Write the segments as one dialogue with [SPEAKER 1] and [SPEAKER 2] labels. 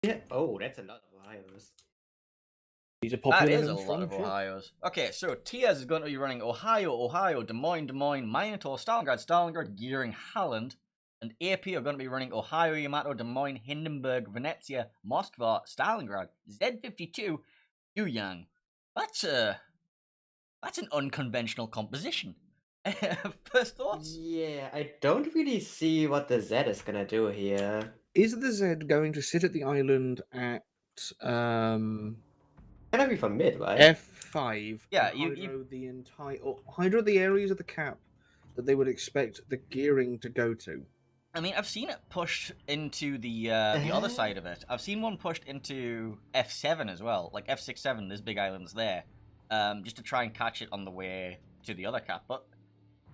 [SPEAKER 1] Yeah. Oh, that's a lot of Ohio's.
[SPEAKER 2] These are
[SPEAKER 3] That
[SPEAKER 2] popular
[SPEAKER 3] is a
[SPEAKER 2] and
[SPEAKER 3] lot
[SPEAKER 2] strong
[SPEAKER 3] of
[SPEAKER 2] ships.
[SPEAKER 3] Ohio's. Okay, so TS is going to be running Ohio, Des Moines, Minotaur, Stalingrad, Gearing, Halland, and AP are going to be running Ohio, Yamato, Des Moines, Hindenburg, Venezia, Moskva, Stalingrad, Z52, Yuyang. That's an unconventional composition. First thoughts?
[SPEAKER 1] Yeah, I don't really see what the Z is gonna do here.
[SPEAKER 2] Is the Z going to sit at the island at
[SPEAKER 1] Gonna be for mid, right?
[SPEAKER 2] F5
[SPEAKER 3] Yeah,
[SPEAKER 2] and hydro the areas of the cap that they would expect the gearing to go to?
[SPEAKER 3] I mean, I've seen it pushed into the other
[SPEAKER 1] Uh,
[SPEAKER 3] side of it. I've seen one pushed into F7 as well, like F67. There's big islands there, just to try and catch it on the way to the other cap. But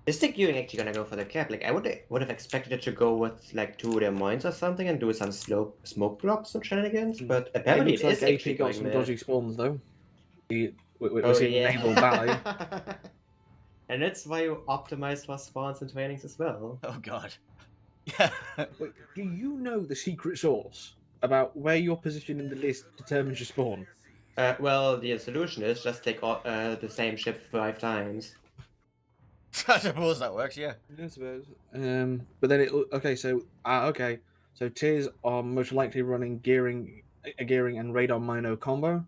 [SPEAKER 1] is the Gearing actually gonna go for the cap? Like, I would have expected it to go with like 2 of their mines or something and do some smoke blocks and shenanigans, but
[SPEAKER 2] It
[SPEAKER 1] apparently
[SPEAKER 2] looks
[SPEAKER 1] it is
[SPEAKER 2] like
[SPEAKER 1] actually
[SPEAKER 2] AP got
[SPEAKER 1] going
[SPEAKER 2] some
[SPEAKER 1] mid.
[SPEAKER 2] dodgy spawns though. We're
[SPEAKER 1] Oh
[SPEAKER 2] seeing naval valley.
[SPEAKER 1] yeah. And that's why you optimize for spawns and trainings as well.
[SPEAKER 3] oh god, yeah.
[SPEAKER 2] Wait, do you know the secret source about where your position in the list determines your spawn?
[SPEAKER 1] Well, the solution is just take the same ship 5 times.
[SPEAKER 3] I suppose that works. Yeah.
[SPEAKER 2] I suppose. But then okay. So tiers are most likely running a gearing and radar mino combo.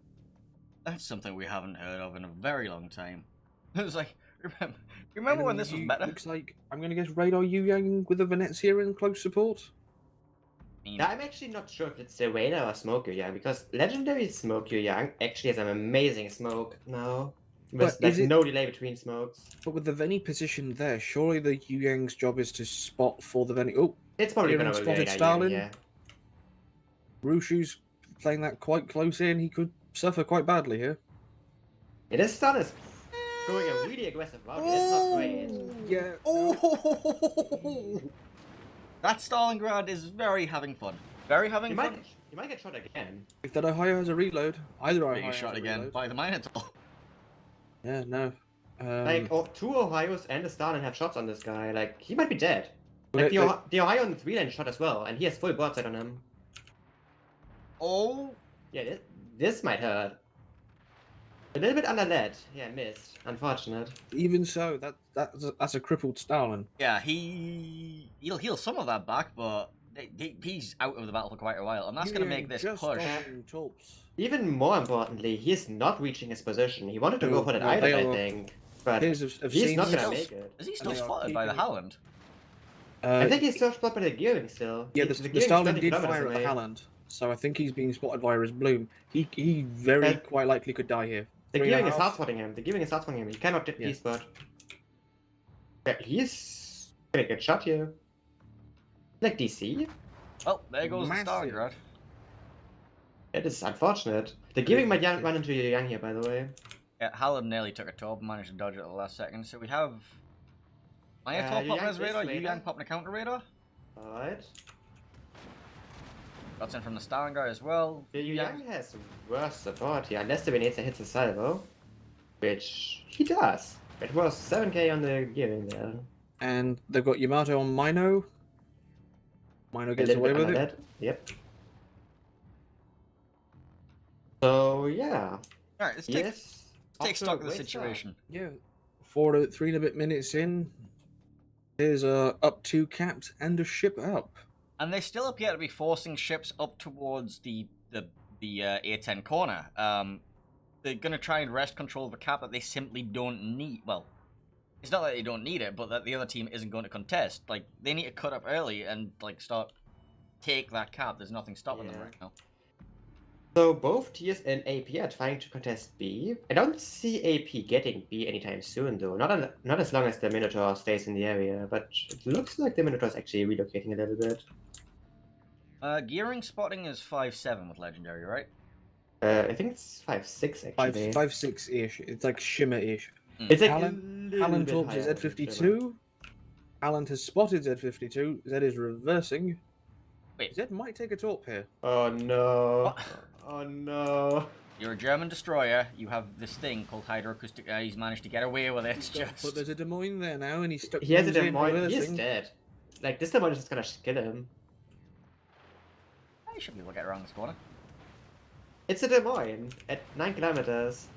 [SPEAKER 3] That's something we haven't heard of in a very long time. It was like, remember when this was meta?
[SPEAKER 2] Looks like I'm gonna guess radar Yu Yang with a Venezia in close support.
[SPEAKER 3] I mean,
[SPEAKER 1] Now, I'm actually not sure if it's the Raider or Smoke Yang, because Legendary Smoke Yang actually has an amazing smoke now.
[SPEAKER 2] But
[SPEAKER 1] With like no delay between smokes.
[SPEAKER 2] But with the Veni position there, surely the Yu Yang's job is to spot for the Veni. Oh,
[SPEAKER 1] It's probably
[SPEAKER 2] Gearing
[SPEAKER 1] gonna be
[SPEAKER 2] spotted
[SPEAKER 1] Raider Yang,
[SPEAKER 2] Stalin.
[SPEAKER 1] yeah.
[SPEAKER 2] Rushu's playing that quite close in. He could suffer quite badly here.
[SPEAKER 1] It is Stalin going a really aggressive route. It's not great.
[SPEAKER 2] Yeah.
[SPEAKER 3] oh, that Stalingrad is very having fun. Very having
[SPEAKER 1] You
[SPEAKER 3] fun.
[SPEAKER 1] might get shot again.
[SPEAKER 2] If that Ohio has a reload, either Ohio
[SPEAKER 3] Being
[SPEAKER 2] has
[SPEAKER 3] shot
[SPEAKER 2] a
[SPEAKER 3] again
[SPEAKER 2] reload.
[SPEAKER 3] by the Minotaur.
[SPEAKER 2] Yeah, no.
[SPEAKER 1] Like, 2 Ohios and a Stalin have shots on this guy. Like, he might be dead.
[SPEAKER 2] Well,
[SPEAKER 1] Like, the Ohio on the 3-lane shot as well, and he has full broadside on him.
[SPEAKER 3] Oh,
[SPEAKER 1] Yeah, this might hurt. A little bit under lead. Yeah, missed. Unfortunate.
[SPEAKER 2] even so, that's a crippled Stalin.
[SPEAKER 3] yeah, he'll heal some of that back, but he's out of the battle for quite a while, and that's going to make this
[SPEAKER 2] just
[SPEAKER 3] push.
[SPEAKER 2] on Tulps.
[SPEAKER 1] Even more importantly, he's not reaching his position. He wanted to go for that island, I think. But
[SPEAKER 2] Here's of
[SPEAKER 1] he's
[SPEAKER 2] seen
[SPEAKER 1] not
[SPEAKER 2] this.
[SPEAKER 1] gonna make it.
[SPEAKER 3] Is he still
[SPEAKER 2] they are
[SPEAKER 3] spotted by the
[SPEAKER 2] keeping it-
[SPEAKER 3] Howland?
[SPEAKER 1] I think he's still spotted by the Gearing still.
[SPEAKER 2] Yeah, the
[SPEAKER 1] Gearing's
[SPEAKER 2] Stalin
[SPEAKER 1] 20
[SPEAKER 2] did
[SPEAKER 1] kilometers
[SPEAKER 2] fire at the
[SPEAKER 1] away.
[SPEAKER 2] Howland, so I think he's being spotted via his bloom. He very quite likely could die here.
[SPEAKER 1] The
[SPEAKER 2] 3.5.
[SPEAKER 1] Gearing is hard spotting him. The Gearing is hard spotting him. He cannot
[SPEAKER 2] Yeah.
[SPEAKER 1] spot. Yeah, he's gonna get shot here. Like DC?
[SPEAKER 3] Well, there goes
[SPEAKER 2] Massive.
[SPEAKER 3] the Stalingrad.
[SPEAKER 1] It is unfortunate. The Gearing might run into Yang here, by the way.
[SPEAKER 3] Yeah, Howland nearly took a top, managed to dodge it at the last second. So we have Minotaur popping
[SPEAKER 1] Yang
[SPEAKER 3] his radar,
[SPEAKER 1] is radar.
[SPEAKER 3] Yang popping a counter radar.
[SPEAKER 1] Alright.
[SPEAKER 3] That's in from the Stalingrad as well.
[SPEAKER 1] The Yang has worse support here, unless the Venezia hits a salvo. Which he does. It was 7k on the Gearing there.
[SPEAKER 2] And they've got Yamato on Mino. Mino
[SPEAKER 1] A
[SPEAKER 2] gets
[SPEAKER 1] little
[SPEAKER 2] away
[SPEAKER 1] bit
[SPEAKER 2] with
[SPEAKER 1] under
[SPEAKER 2] it.
[SPEAKER 1] that. Yep. So yeah.
[SPEAKER 3] Alright, let's
[SPEAKER 1] Yes.
[SPEAKER 3] take
[SPEAKER 1] Off to
[SPEAKER 3] stock
[SPEAKER 1] a
[SPEAKER 3] of the
[SPEAKER 1] great start.
[SPEAKER 3] situation.
[SPEAKER 2] Yeah. 3 and a bit minutes in. Here's up 2 caps and a ship up.
[SPEAKER 3] And they still appear to be forcing ships up towards the A10 corner. They're going to try and wrest control of a cap that they simply don't need. Well, it's not that they don't need it, but that the other team isn't going to contest. Like, they need to cut up early and, like, take that cap. There's nothing stopping them
[SPEAKER 1] Yeah.
[SPEAKER 3] right now.
[SPEAKER 1] So both TS and AP are trying to contest B. I don't see AP getting B anytime soon, though. Not as long as the Minotaur stays in the area, but it looks like the Minotaur is actually relocating a little bit.
[SPEAKER 3] Gearing spotting is 5-7 with Legendary, right?
[SPEAKER 1] I think it's 5-6 actually.
[SPEAKER 2] 5-6-ish. It's like shimmer-ish.
[SPEAKER 1] It's like
[SPEAKER 2] Alan
[SPEAKER 1] a little bit
[SPEAKER 2] Torps is
[SPEAKER 1] higher than
[SPEAKER 2] Z52. Alan has spotted Z52. Z is reversing.
[SPEAKER 3] Wait.
[SPEAKER 2] Z might take a torp here.
[SPEAKER 1] Oh no.
[SPEAKER 3] What?
[SPEAKER 1] Oh no.
[SPEAKER 3] You're a German destroyer. You have this thing called hydroacoustic. He's managed to get away with it.
[SPEAKER 2] But there's a Des Moines there now, and he's stuck.
[SPEAKER 1] He has a
[SPEAKER 2] nose in,
[SPEAKER 1] Des Moines. He is
[SPEAKER 2] reversing.
[SPEAKER 1] dead. Like, this Des Moines is just gonna kill him.
[SPEAKER 3] he should be able to get around this corner.
[SPEAKER 1] It's a Des Moines at 9 kilometers.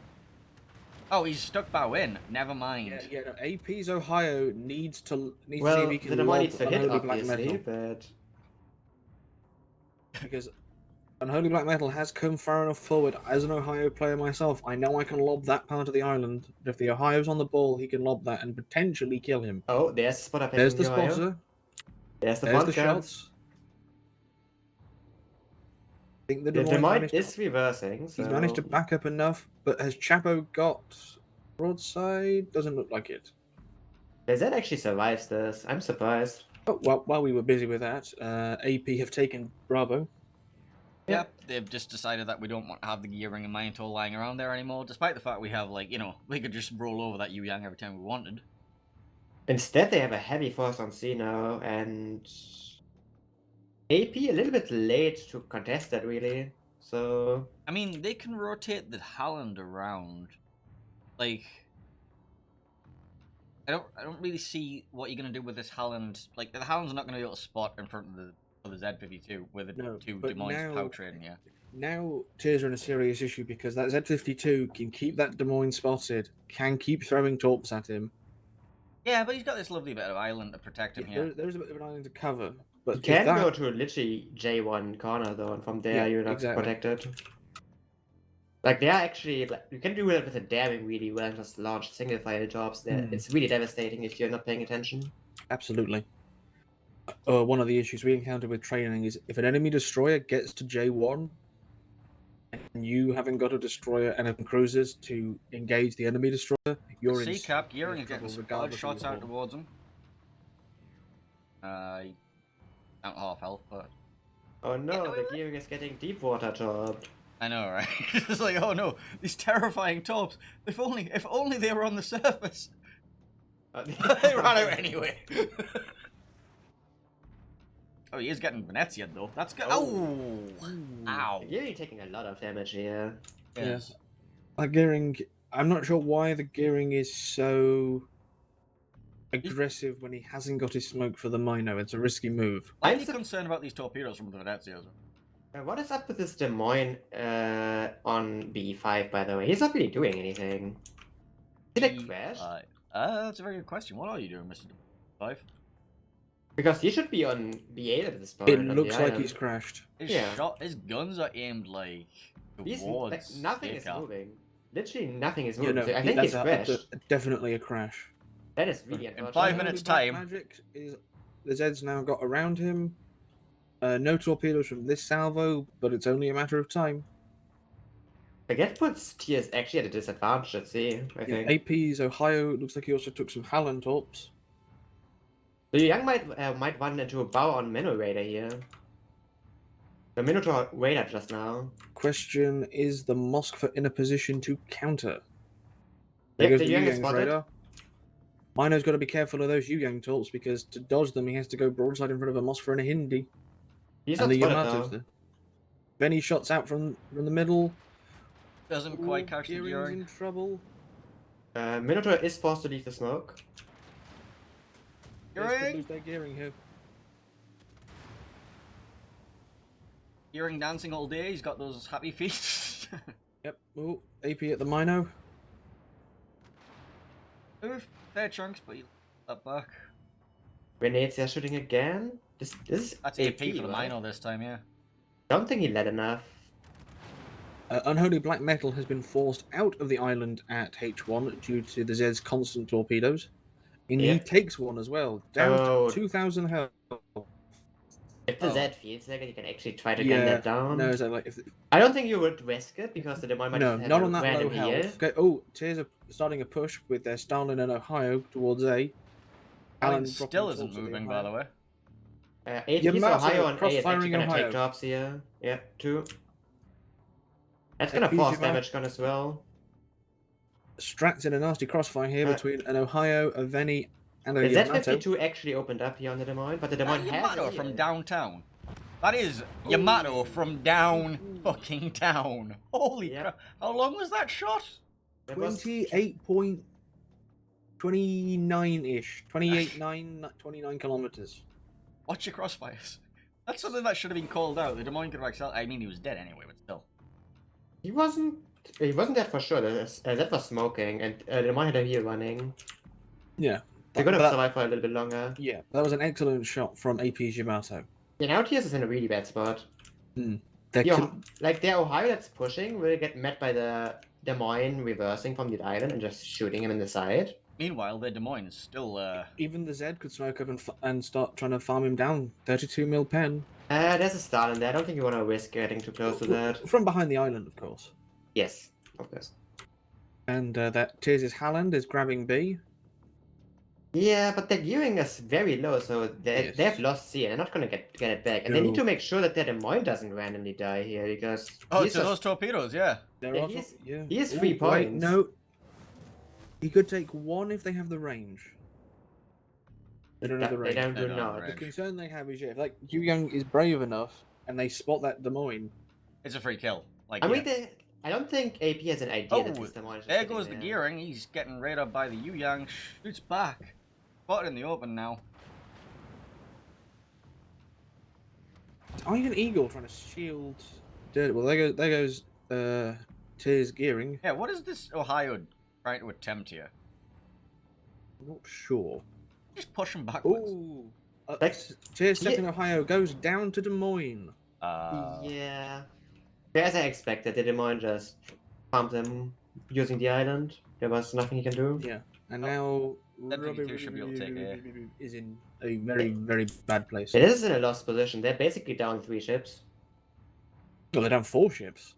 [SPEAKER 3] Oh, he's stuck by Win. Never mind.
[SPEAKER 2] Yeah, no, AP's Ohio needs to see if
[SPEAKER 1] Well,
[SPEAKER 2] he
[SPEAKER 1] the
[SPEAKER 2] can
[SPEAKER 1] Des Moines
[SPEAKER 2] lob
[SPEAKER 1] needs to hit,
[SPEAKER 2] Unholy Black
[SPEAKER 1] obviously,
[SPEAKER 2] Metal.
[SPEAKER 1] but...
[SPEAKER 2] Because Unholy Black Metal has come far enough forward. As an Ohio player myself, I know I can lob that part of the island. But if the Ohio's on the ball, he can lob that and potentially kill him.
[SPEAKER 1] Oh, there's the spotter
[SPEAKER 2] There's
[SPEAKER 1] picking
[SPEAKER 2] the
[SPEAKER 1] Ohio.
[SPEAKER 2] spotter.
[SPEAKER 1] There's the
[SPEAKER 2] There's
[SPEAKER 1] front
[SPEAKER 2] the
[SPEAKER 1] guns.
[SPEAKER 2] shots. I think the
[SPEAKER 1] The
[SPEAKER 2] Des
[SPEAKER 1] Des
[SPEAKER 2] Moines
[SPEAKER 1] Moines
[SPEAKER 2] managed
[SPEAKER 1] is reversing, so...
[SPEAKER 2] he's managed to back up enough, but has Chapo got broadside? Doesn't look like it.
[SPEAKER 1] That actually survives this. I'm surprised.
[SPEAKER 2] Oh, well, while we were busy with that, AP have taken Bravo.
[SPEAKER 3] Yeah, they've just decided that we don't want to have the gearing and Minotaur lying around there anymore, despite the fact we have, like, you know, we could just roll over that Yu Yang every time we wanted.
[SPEAKER 1] Instead, they have a heavy force on C now, and... AP a little bit late to contest that, really. So...
[SPEAKER 3] I mean, they can rotate the Halland around. Like, I don't really see what you're gonna do with this Halland. Like, the Halland's not gonna be able to spot in front of the Z52 with the
[SPEAKER 2] No,
[SPEAKER 3] two
[SPEAKER 2] but
[SPEAKER 3] Des Moines
[SPEAKER 2] now-
[SPEAKER 3] power trading, yeah.
[SPEAKER 2] Now, Tears are in a serious issue because that Z52 can keep that Des Moines spotted, can keep throwing torps at him.
[SPEAKER 3] Yeah, but he's got this lovely bit of island to protect him here.
[SPEAKER 2] There's a bit of an island to cover, but
[SPEAKER 1] You
[SPEAKER 2] if
[SPEAKER 1] can
[SPEAKER 2] that-
[SPEAKER 1] go to literally J1 corner, though, and from there
[SPEAKER 2] Yeah,
[SPEAKER 1] you're not
[SPEAKER 2] exactly.
[SPEAKER 1] protected. Like, they are actually... Like, you can do it with a daring really well, just launch single-file jobs there.
[SPEAKER 2] Hmm.
[SPEAKER 1] It's really devastating if you're not paying attention.
[SPEAKER 2] Absolutely. One of the issues we encounter with training is if an enemy destroyer gets to J1 and you haven't got a destroyer and cruisers to engage the enemy destroyer, you're in
[SPEAKER 3] C-Cap, Gearing is
[SPEAKER 2] trouble
[SPEAKER 3] getting
[SPEAKER 2] regardless of
[SPEAKER 3] shots
[SPEAKER 2] your
[SPEAKER 3] out
[SPEAKER 2] form.
[SPEAKER 3] towards him. Down to half health, but...
[SPEAKER 1] Oh no, the gearing is getting deep water chopped.
[SPEAKER 3] I know, right? It's like, oh no, these terrifying torps. If only they were on the surface. They ran out anyway. Oh, he is getting Venezia though. That's good. Oh, ow.
[SPEAKER 1] You're taking a lot of damage here.
[SPEAKER 2] Yes. Gearing, I'm not sure why the Gearing is so aggressive when he hasn't got his smoke for the Mino. It's a risky move.
[SPEAKER 3] I'm
[SPEAKER 1] I'm
[SPEAKER 3] concerned about these torpedoes from the Venezias.
[SPEAKER 1] What is up with this Des Moines on B5, by the way? He's not really doing anything. Did it crash?
[SPEAKER 3] That's a very good question. What are you doing, Mr. 5?
[SPEAKER 1] Because he should be on B8 at this point.
[SPEAKER 2] It
[SPEAKER 1] on the
[SPEAKER 2] looks like
[SPEAKER 1] island.
[SPEAKER 2] he's crashed.
[SPEAKER 3] His guns are aimed like
[SPEAKER 1] He's,
[SPEAKER 3] towards.
[SPEAKER 1] like, nothing is
[SPEAKER 3] Aircraft.
[SPEAKER 1] moving. Literally nothing is
[SPEAKER 2] You
[SPEAKER 1] moving.
[SPEAKER 2] know,
[SPEAKER 1] So I think
[SPEAKER 2] that's
[SPEAKER 1] he's crashed.
[SPEAKER 2] definitely a crash.
[SPEAKER 1] That is really
[SPEAKER 3] In
[SPEAKER 1] unfortunate.
[SPEAKER 3] 5 minutes time.
[SPEAKER 2] Magic is the Zed's now got around him. No torpedoes from this salvo, but it's only a matter of time.
[SPEAKER 1] I guess puts TS actually at a disadvantage at sea, I think.
[SPEAKER 2] AP's Ohio looks like he also took some Halland torps.
[SPEAKER 1] The Young might run into a bow on Minnow Raider here. The Minotaur Raider just now.
[SPEAKER 2] Question, is the Moskva in a position to counter?
[SPEAKER 1] Yep,
[SPEAKER 2] goes
[SPEAKER 1] the
[SPEAKER 2] the
[SPEAKER 1] Young is
[SPEAKER 2] Yu-Yang's
[SPEAKER 1] spotted.
[SPEAKER 2] radar. Mino's got to be careful of those Yu-Yang torps because to dodge them he has to go broadside in front of a Moskva and a Hindi.
[SPEAKER 1] He's
[SPEAKER 2] And
[SPEAKER 1] not
[SPEAKER 2] the
[SPEAKER 1] spotted
[SPEAKER 2] Yamato's
[SPEAKER 1] though.
[SPEAKER 2] there. Benny shots out from the middle.
[SPEAKER 3] Doesn't quite catch the
[SPEAKER 2] Gearing's
[SPEAKER 3] Gearing.
[SPEAKER 2] in trouble.
[SPEAKER 1] Minotaur is forced to leave the smoke.
[SPEAKER 2] They could
[SPEAKER 3] Gearing?
[SPEAKER 2] lose their Gearing here.
[SPEAKER 3] Gearing dancing all day. He's got those happy feet.
[SPEAKER 2] Yep. Oh, AP at the Mino.
[SPEAKER 3] Oof, fair chunks, but you that back.
[SPEAKER 1] Venezia shooting again. This is
[SPEAKER 3] That's AP for the
[SPEAKER 1] right?
[SPEAKER 3] Mino this time, yeah.
[SPEAKER 1] Don't think he led enough.
[SPEAKER 2] Unholy Black Metal has been forced out of the island at H1 due to the Zed's constant torpedoes. And
[SPEAKER 1] Yeah.
[SPEAKER 2] he takes one as well, down
[SPEAKER 1] Oh.
[SPEAKER 2] to 2,000 health.
[SPEAKER 1] If the
[SPEAKER 3] Oh.
[SPEAKER 1] Z feels like it, you can actually try to get that down.
[SPEAKER 2] No, so like if
[SPEAKER 1] I don't think you would risk it because the Des Moines might
[SPEAKER 2] no,
[SPEAKER 1] have
[SPEAKER 2] not
[SPEAKER 1] a
[SPEAKER 2] on that low
[SPEAKER 1] random
[SPEAKER 2] health.
[SPEAKER 1] heal.
[SPEAKER 2] Okay. Oh, Tears are starting a push with their Stalin and Ohio towards A.
[SPEAKER 3] Alan
[SPEAKER 2] Alan
[SPEAKER 3] still
[SPEAKER 2] dropping
[SPEAKER 3] isn't
[SPEAKER 2] torps at
[SPEAKER 3] moving,
[SPEAKER 2] Ohio.
[SPEAKER 3] by the way.
[SPEAKER 1] AP's
[SPEAKER 2] Yamato,
[SPEAKER 1] Ohio on A is actually
[SPEAKER 2] cross-firing
[SPEAKER 1] gonna
[SPEAKER 2] Ohio.
[SPEAKER 1] take jobs here. Yeah, 2. That's gonna
[SPEAKER 2] AP's
[SPEAKER 1] force
[SPEAKER 2] Yamato.
[SPEAKER 1] damage gun as well.
[SPEAKER 2] Strats in a nasty crossfire here between an Ohio, a Veni, and a
[SPEAKER 1] The
[SPEAKER 2] Yamato.
[SPEAKER 1] Z52 actually opened up here on the Des Moines, but the Des Moines has
[SPEAKER 3] Yamato
[SPEAKER 1] a
[SPEAKER 3] from
[SPEAKER 1] heal.
[SPEAKER 3] downtown. That is Yamato from down fucking town. Holy
[SPEAKER 1] Yeah.
[SPEAKER 3] crap. How long was that shot?
[SPEAKER 1] It was-
[SPEAKER 2] 28.29-ish. 28.9, 29 kilometers.
[SPEAKER 3] Watch your crossfires. That's something that should have been called out. The Des Moines could have excelled. I mean, he was dead anyway, but still.
[SPEAKER 1] He wasn't dead for sure. That was smoking, and the Moines had a heal running.
[SPEAKER 2] Yeah.
[SPEAKER 1] They could have
[SPEAKER 2] That-
[SPEAKER 1] survived for a little bit longer.
[SPEAKER 2] Yeah, that was an excellent shot from AP Gimato.
[SPEAKER 1] Yeah, now TS is in a really bad spot.
[SPEAKER 2] They
[SPEAKER 1] Yeah,
[SPEAKER 2] couldn't-
[SPEAKER 1] like their Ohio that's pushing will get met by the Des Moines reversing from the island and just shooting him in the side.
[SPEAKER 3] Meanwhile, the Des Moines is still.
[SPEAKER 2] Even the Z could smoke up and start trying to farm him down. 32 mil pen.
[SPEAKER 1] There's a star in there. I don't think you want to risk getting too close to that.
[SPEAKER 2] From behind the island, of course.
[SPEAKER 1] Yes, of course.
[SPEAKER 2] And that Tears' Halland is grabbing B.
[SPEAKER 1] Yeah, but their gearing is very low, so
[SPEAKER 2] Yes.
[SPEAKER 1] they've lost C, and they're not gonna get it back. And they need
[SPEAKER 2] No.
[SPEAKER 1] to make sure that their Des Moines doesn't randomly die here, because
[SPEAKER 3] Oh,
[SPEAKER 1] he's
[SPEAKER 3] to those torpedoes, yeah.
[SPEAKER 2] They're
[SPEAKER 1] Yeah,
[SPEAKER 2] also,
[SPEAKER 1] he has 3
[SPEAKER 2] Ooh, wait,
[SPEAKER 1] points.
[SPEAKER 2] no. He could take one if they have the range. They don't have the
[SPEAKER 1] They
[SPEAKER 2] range.
[SPEAKER 1] don't
[SPEAKER 3] They
[SPEAKER 1] do
[SPEAKER 3] don't have
[SPEAKER 1] not.
[SPEAKER 3] the
[SPEAKER 2] The
[SPEAKER 3] range.
[SPEAKER 2] concern they have is, yeah, if like Yu Young is brave enough and they spot that Des Moines.
[SPEAKER 3] It's a free kill. Like,
[SPEAKER 1] I mean,
[SPEAKER 3] yeah.
[SPEAKER 1] I don't think AP has an idea
[SPEAKER 3] Oh,
[SPEAKER 1] that this Des Moines is
[SPEAKER 3] there
[SPEAKER 1] sitting
[SPEAKER 3] goes the
[SPEAKER 1] there.
[SPEAKER 3] gearing. He's getting radar by the Yu Yang. Shoots back. Spotted in the open now.
[SPEAKER 2] Iron Eagle trying to shield Dirt. Well, there goes Tears gearing.
[SPEAKER 3] Yeah, what is this Ohio trying to attempt here?
[SPEAKER 2] I'm not sure.
[SPEAKER 3] Just push him backwards.
[SPEAKER 2] Ooh.
[SPEAKER 1] Like-
[SPEAKER 2] Tears stepping Ohio goes down to Des Moines.
[SPEAKER 1] Yeah. As I expected, the Des Moines just pumped them using the island. There was nothing he can do.
[SPEAKER 2] Yeah. And
[SPEAKER 3] Oh,
[SPEAKER 2] now
[SPEAKER 3] that thing too should be able to take A.
[SPEAKER 2] is in a very, very bad place.
[SPEAKER 1] It is in a lost position. They're basically down 3 ships.
[SPEAKER 2] Well, they're down 4 ships.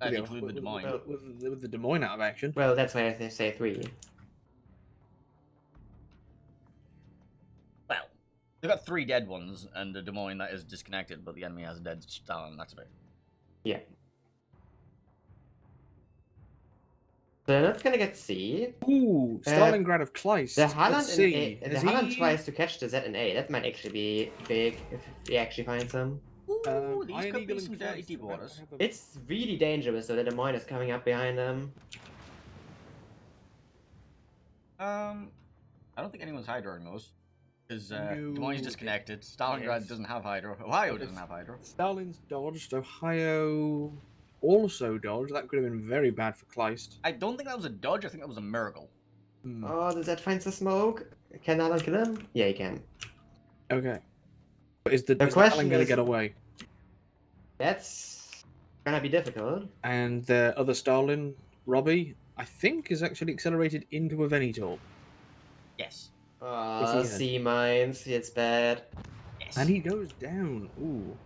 [SPEAKER 3] That
[SPEAKER 2] Yeah,
[SPEAKER 3] include the Des Moines.
[SPEAKER 2] With the Des Moines out of action.
[SPEAKER 1] Well, that's why I say 3.
[SPEAKER 3] Well, they've got 3 dead ones, and the Des Moines that is disconnected, but the enemy has a dead Stalin. That's about it.
[SPEAKER 1] Yeah. So they're not gonna get C.
[SPEAKER 2] Ooh, Stalingrad of Kleist.
[SPEAKER 1] The
[SPEAKER 2] Let's
[SPEAKER 1] Holland,
[SPEAKER 2] see.
[SPEAKER 1] the
[SPEAKER 2] Has
[SPEAKER 1] Holland
[SPEAKER 2] he-
[SPEAKER 1] tries to catch the Z and A. That might actually be big if he actually finds them.
[SPEAKER 3] Ooh, these
[SPEAKER 2] Iron
[SPEAKER 3] could
[SPEAKER 2] Eagle
[SPEAKER 3] be
[SPEAKER 2] and
[SPEAKER 3] some dirty
[SPEAKER 2] Kleist
[SPEAKER 3] deep
[SPEAKER 2] are about to
[SPEAKER 3] waters.
[SPEAKER 2] have a-
[SPEAKER 1] It's really dangerous though that Des Moines is coming up behind them.
[SPEAKER 3] I don't think anyone's hydroing those. Because Des
[SPEAKER 2] No.
[SPEAKER 3] Moines is disconnected. Stalingrad
[SPEAKER 2] Yes.
[SPEAKER 3] doesn't have hydro. Ohio doesn't have hydro.
[SPEAKER 2] Stalin's dodged. Ohio also dodged. That could have been very bad for Kleist.
[SPEAKER 3] I don't think that was a dodge. I think that was a miracle.
[SPEAKER 2] Hmm.
[SPEAKER 1] Oh, the Z finds the smoke. Can Alan kill him? Yeah, he can.
[SPEAKER 2] Okay. But is the
[SPEAKER 1] question
[SPEAKER 2] Stalin going to
[SPEAKER 1] is-
[SPEAKER 2] get away?
[SPEAKER 1] That's gonna be difficult.
[SPEAKER 2] And the other Stalin, Robbie, I think is actually accelerated into a Venator.
[SPEAKER 3] Yes.
[SPEAKER 1] Oh,
[SPEAKER 2] Is he
[SPEAKER 1] C mines. It's bad.
[SPEAKER 3] Yes.
[SPEAKER 2] And he goes down. Ooh.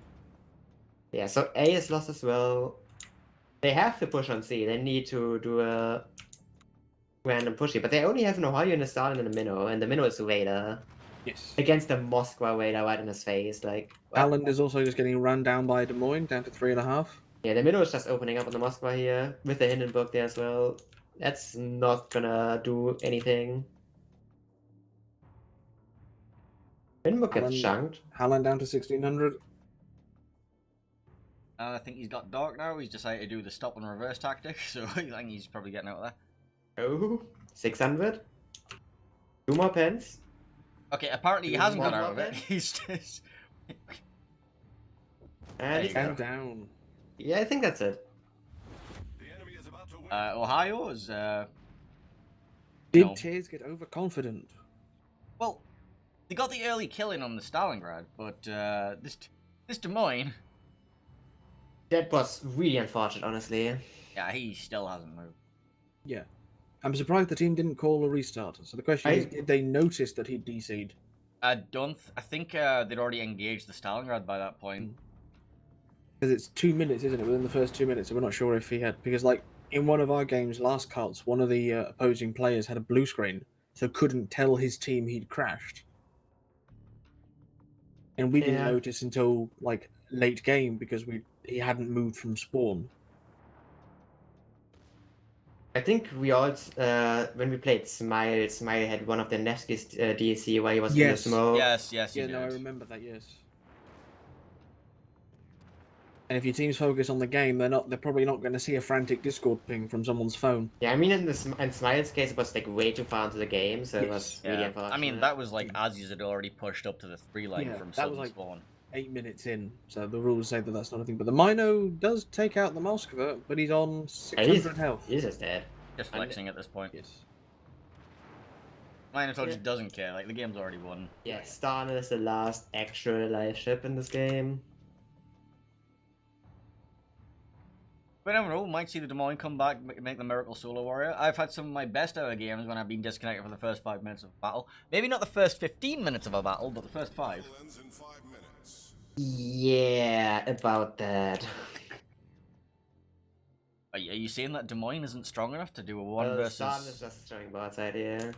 [SPEAKER 1] Yeah, so A is lost as well. They have to push on C. They need to do a random pushing, but they only have an Ohio and a Stalin and a Minnow, and the Minnow is Raider
[SPEAKER 2] Yes.
[SPEAKER 1] against the Moskva Raider right in his face. Like, well,
[SPEAKER 2] Allen is also just getting run down by Des Moines, down to 3.5.
[SPEAKER 1] yeah, the Minnow is just opening up on the Moskva here with the Hindenburg there as well. That's not gonna do anything. Hindenburg gets
[SPEAKER 2] Alan-
[SPEAKER 1] chunked.
[SPEAKER 2] Halland down to 1600.
[SPEAKER 3] I think he's got dark now. He's decided to do the stop and reverse tactic, so I think he's probably getting out of there.
[SPEAKER 1] Oh, 600. 2 more pence.
[SPEAKER 3] Okay, apparently he
[SPEAKER 1] Do
[SPEAKER 3] hasn't
[SPEAKER 1] one
[SPEAKER 3] got out
[SPEAKER 1] more
[SPEAKER 3] of it.
[SPEAKER 1] then?
[SPEAKER 3] He's just...
[SPEAKER 1] And
[SPEAKER 3] There
[SPEAKER 1] he's
[SPEAKER 3] you go.
[SPEAKER 2] And down.
[SPEAKER 1] Yeah, I think that's it.
[SPEAKER 3] Ohio is,
[SPEAKER 2] Did
[SPEAKER 3] No.
[SPEAKER 2] Tears get overconfident?
[SPEAKER 3] well, they got the early killing on the Stalingrad, but this Des Moines,
[SPEAKER 1] That was really unfortunate, honestly.
[SPEAKER 3] yeah, he still hasn't moved.
[SPEAKER 2] Yeah. I'm surprised the team didn't call a restart. So the question is, did they notice that he'd DC'd?
[SPEAKER 3] I think they'd already engaged the Stalingrad by that point.
[SPEAKER 2] Because it's 2 minutes, isn't it? Within the first 2 minutes, so we're not sure if he had. Because, like, in one of our games, last KOTS, one of the opposing players had a blue screen, so couldn't tell his team he'd crashed. And we didn't
[SPEAKER 1] Yeah.
[SPEAKER 2] notice until, like, late game because he hadn't moved from spawn.
[SPEAKER 1] I think we all, when we played Smile had one of the Nevsky's DC where he was in the
[SPEAKER 2] Yes.
[SPEAKER 1] smoke.
[SPEAKER 3] Yes, he
[SPEAKER 2] Yeah,
[SPEAKER 3] did.
[SPEAKER 2] no, I remember that. Yes. And if your teams focus on the game, they're probably not going to see a frantic Discord ping from someone's phone.
[SPEAKER 1] Yeah, I mean, in Smile's case, it was like way too far into the game, so it
[SPEAKER 2] Yes.
[SPEAKER 1] was really
[SPEAKER 3] Yeah,
[SPEAKER 1] unfortunate.
[SPEAKER 3] I mean, that was like Azzi's had already pushed up to the 3 line
[SPEAKER 2] Yeah,
[SPEAKER 3] from
[SPEAKER 2] that was
[SPEAKER 3] southern
[SPEAKER 2] like-
[SPEAKER 3] spawn.
[SPEAKER 2] 8 minutes in, so the rules say that that's not a thing. But the Mino does take out the Moskva, but he's on 600 health.
[SPEAKER 1] He's just dead.
[SPEAKER 3] Just flexing at this point.
[SPEAKER 2] Yes.
[SPEAKER 3] Minotaur just doesn't care. Like the game's already won.
[SPEAKER 1] Yeah, Stan is the last actual alive ship in this game.
[SPEAKER 3] But I don't know, might see the Des Moines come back, make the Miracle Solo Warrior. I've had some of my best ever games when I've been disconnected for the first 5 minutes of a battle. Maybe not the first 15 minutes of a battle, but the first 5.
[SPEAKER 1] Yeah, about that.
[SPEAKER 3] Are you saying that Des Moines isn't strong enough to do a 1 versus...
[SPEAKER 1] Stan is just throwing bot side here.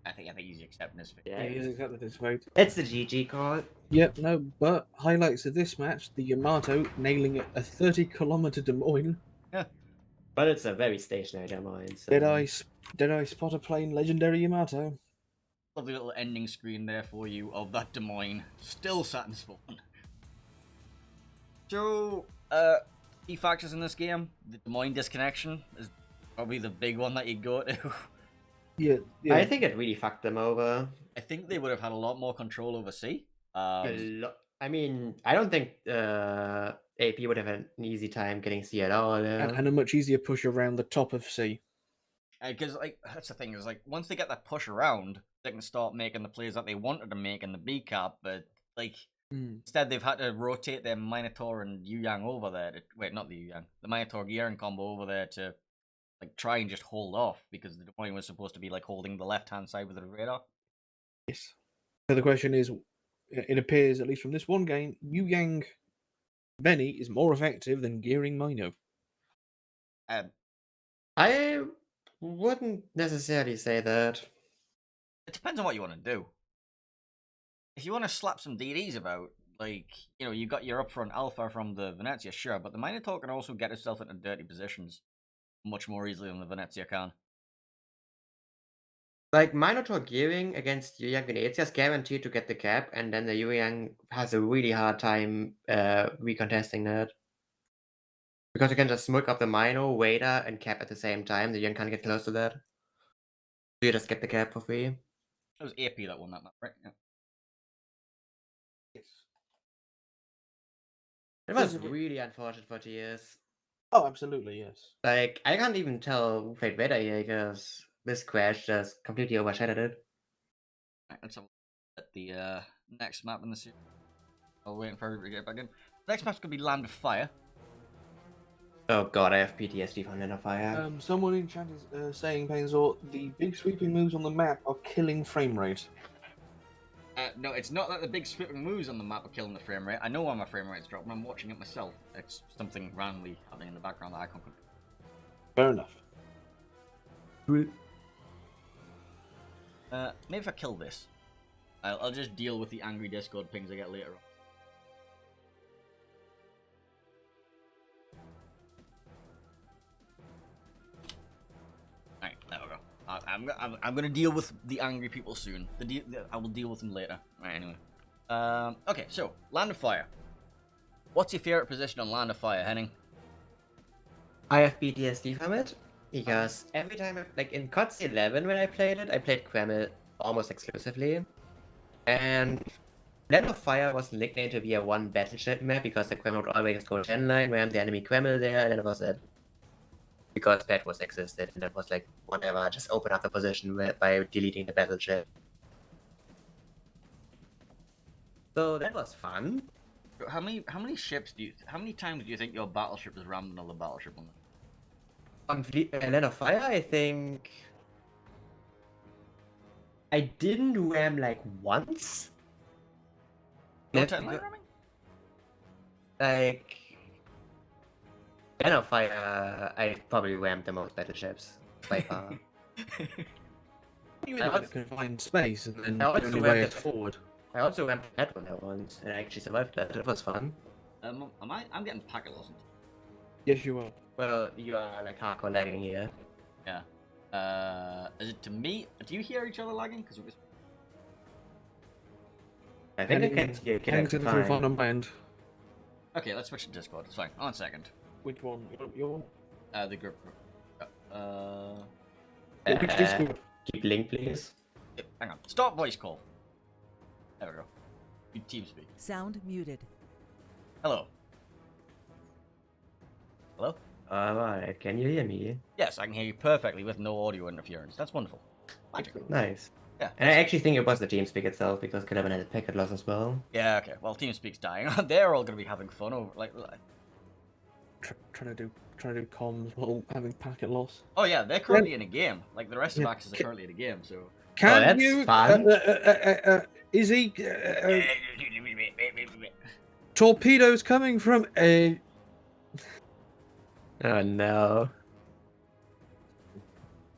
[SPEAKER 3] I think he's accepting his fate.
[SPEAKER 2] Yeah, he's accepted his fate.
[SPEAKER 1] It's the GG call.
[SPEAKER 2] Yep, no, but highlights of this match, the Yamato nailing a 30-kilometer Des Moines.
[SPEAKER 1] But it's a very stationary Des Moines. So.
[SPEAKER 2] Did I spot a plain legendary Yamato?
[SPEAKER 3] Lovely little ending screen there for you of that Des Moines. Still sat in spawn. So, key factors in this game. The Des Moines disconnection is probably the big one that you'd go to.
[SPEAKER 2] Yeah.
[SPEAKER 1] I think it really fucked them over.
[SPEAKER 3] I think they would have had a lot more control over C.
[SPEAKER 1] I mean, I don't think AP would have had an easy time getting C at all.
[SPEAKER 2] And a much easier push around the top of C.
[SPEAKER 3] Because, like, that's the thing, is, like, once they get that push around, they can start making the plays that they wanted to make in the B cap, but, like, instead they've had to rotate their Minotaur and Yu Yang over there. Wait, not the Yu Yang. The Minotaur Gearing combo over there to, like, try and just hold off, because the Des Moines was supposed to be, like, holding the left-hand side with the radar.
[SPEAKER 2] Yes. So the question is, it appears, at least from this one game, Yu Yang Benny is more effective than Gearing Mino.
[SPEAKER 1] I wouldn't necessarily say that.
[SPEAKER 3] It depends on what you want to do. If you want to slap some DDs about, like, you know, you got your upfront alpha from the Venezia, sure, but the Minotaur can also get itself into dirty positions much more easily than the Venezia can.
[SPEAKER 1] Like, Minotaur gearing against Yu Yang Venezia is guaranteed to get the cap, and then the Yu Yang has a really hard time recontesting that. Because you can just smoke up the Mino, Wader, and cap at the same time. The Yu Yang can't get close to that. So you just get the cap for free.
[SPEAKER 3] It was AP that won that map, right? Yeah.
[SPEAKER 2] Yes.
[SPEAKER 1] It was really unfortunate for TS.
[SPEAKER 2] Oh, absolutely, yes.
[SPEAKER 1] Like, I can't even tell who played Wader here, because this crash just completely overshadowed it.
[SPEAKER 3] Right, let's have a look at the next map in the series. While waiting for everybody to get back in. Next map's going to be Land of Fire.
[SPEAKER 1] Oh god, I have PTSD from Land of Fire.
[SPEAKER 2] Someone in chat is saying, Painzor, the big sweeping moves on the map are killing frame rate.
[SPEAKER 3] No, it's not that the big sweeping moves on the map are killing the frame rate. I know why my frame rate's dropping. I'm watching it myself. It's something randomly happening in the background that I can't control.
[SPEAKER 2] Fair enough.
[SPEAKER 3] Maybe if I kill this, I'll just deal with the angry Discord pings I get later on. Alright, there we go. I'm gonna deal with the angry people soon. I will deal with them later. Alright, anyway. Okay, so, Land of Fire. What's your favorite position on Land of Fire, Henning?
[SPEAKER 1] I have PTSD from it, because every time, like in KOTS 11 when I played Kreml almost exclusively, and Land of Fire was nicknamed to be a one battleship map because the Kreml would always go 10 line, ram the enemy Kreml there, and then it was it. Because that was existed, and that was like, whatever, just open up the position by deleting the battleship. So that was fun.
[SPEAKER 3] How many ships how many times do you think your battleship has rammed another battleship on that?
[SPEAKER 1] On Land of Fire, I think I didn't ram like once.
[SPEAKER 3] No
[SPEAKER 1] That's
[SPEAKER 3] 10 line
[SPEAKER 1] because-
[SPEAKER 3] ramming?
[SPEAKER 1] Like Land of Fire, I probably rammed the most battleships by far.
[SPEAKER 2] You in a confined space, and then
[SPEAKER 1] I
[SPEAKER 2] the
[SPEAKER 1] also
[SPEAKER 2] only
[SPEAKER 1] rammed
[SPEAKER 2] way
[SPEAKER 1] it
[SPEAKER 2] is forward.
[SPEAKER 1] I also ramped that one there once, and I actually survived that. It was fun.
[SPEAKER 3] I'm getting packet losses.
[SPEAKER 2] Yes, you are.
[SPEAKER 1] Well, you are like hardcore lagging here.
[SPEAKER 3] Yeah. Is it to me? Do you hear each other lagging? Because
[SPEAKER 1] I think I can hear
[SPEAKER 2] Hang's in the front
[SPEAKER 1] fine.
[SPEAKER 2] on my end.
[SPEAKER 3] okay, let's switch to Discord. It's fine. On a second.
[SPEAKER 2] Which one? Your
[SPEAKER 3] The group.
[SPEAKER 2] Which Discord?
[SPEAKER 1] Keep link, please.
[SPEAKER 3] Hang on. Start voice call. There we go. TeamSpeak.
[SPEAKER 4] Sound muted.
[SPEAKER 3] Hello. Hello?
[SPEAKER 1] Alright, can you hear me?
[SPEAKER 3] Yes, I can hear you perfectly with no audio interference. That's wonderful. Magic.
[SPEAKER 1] Nice.
[SPEAKER 3] Yeah.
[SPEAKER 1] And I actually think it was the TeamSpeak itself, because Cleveland had a packet loss as well.
[SPEAKER 3] Yeah, okay. Well, TeamSpeak's dying. They're all going to be having fun over,
[SPEAKER 2] Trying to do comms while having packet loss.
[SPEAKER 3] Oh yeah, they're currently in a game. Like, the rest of
[SPEAKER 2] Yeah.
[SPEAKER 3] Axis are currently in a game, so...
[SPEAKER 2] Can
[SPEAKER 1] that's
[SPEAKER 2] you,
[SPEAKER 1] fun.
[SPEAKER 2] Izzy, torpedoes coming from a...
[SPEAKER 1] Oh no.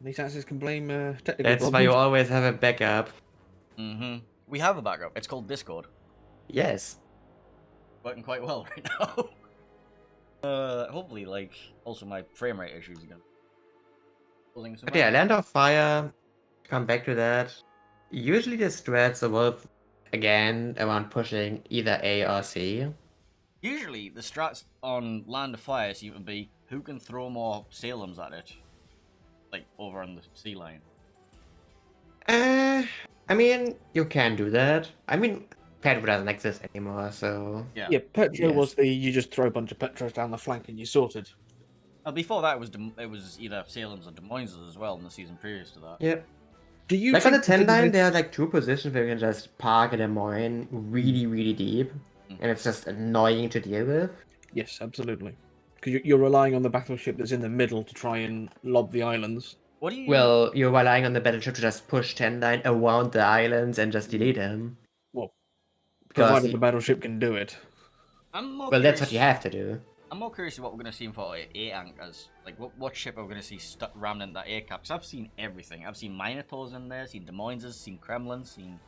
[SPEAKER 2] These Axis can blame technical
[SPEAKER 1] That's why
[SPEAKER 2] problems.
[SPEAKER 1] you always have a backup.
[SPEAKER 3] Mm-hmm. We have a backup. It's called Discord.
[SPEAKER 1] Yes.
[SPEAKER 3] Working quite well right now. Hopefully, like, also my frame rate issues again.
[SPEAKER 1] But yeah, Land of Fire, come back to that. Usually the strats evolve again around pushing either A or C.
[SPEAKER 3] Usually, the strats on Land of Fire seem to be who can throw more Salems at it. Like, over on the sea line.
[SPEAKER 1] I mean, you can do that. I mean, Petro doesn't exist anymore, so...
[SPEAKER 3] Yeah.
[SPEAKER 2] Yeah, Petro
[SPEAKER 1] Yes.
[SPEAKER 2] was the you just throw a bunch of Petros down the flank and you sorted.
[SPEAKER 3] Before that, it was either Salems or Des Moines as well in the season previous to that.
[SPEAKER 1] Yep.
[SPEAKER 2] Do you
[SPEAKER 1] Like on the
[SPEAKER 2] think
[SPEAKER 1] 10 line,
[SPEAKER 2] they-
[SPEAKER 1] there are like two positions where you can just park a Des Moines really, really deep. And it's just annoying to deal with.
[SPEAKER 2] Yes, absolutely. Because you're relying on the battleship that's in the middle to try and lob the islands.
[SPEAKER 3] What do you...
[SPEAKER 1] Well, you're relying on the battleship to just push 10 line around the islands and just delete them.
[SPEAKER 2] Well,
[SPEAKER 1] Because
[SPEAKER 2] provided the battleship can do it.
[SPEAKER 3] I'm more
[SPEAKER 1] well, that's what
[SPEAKER 3] curious-
[SPEAKER 1] you have to do.
[SPEAKER 3] I'm more curious what we're going to see for A anchors. Like, what ship are we going to see ramming in that A cap? Because I've seen everything. I've seen Minotaurs in there, seen Des Moines, seen Kremlin, seen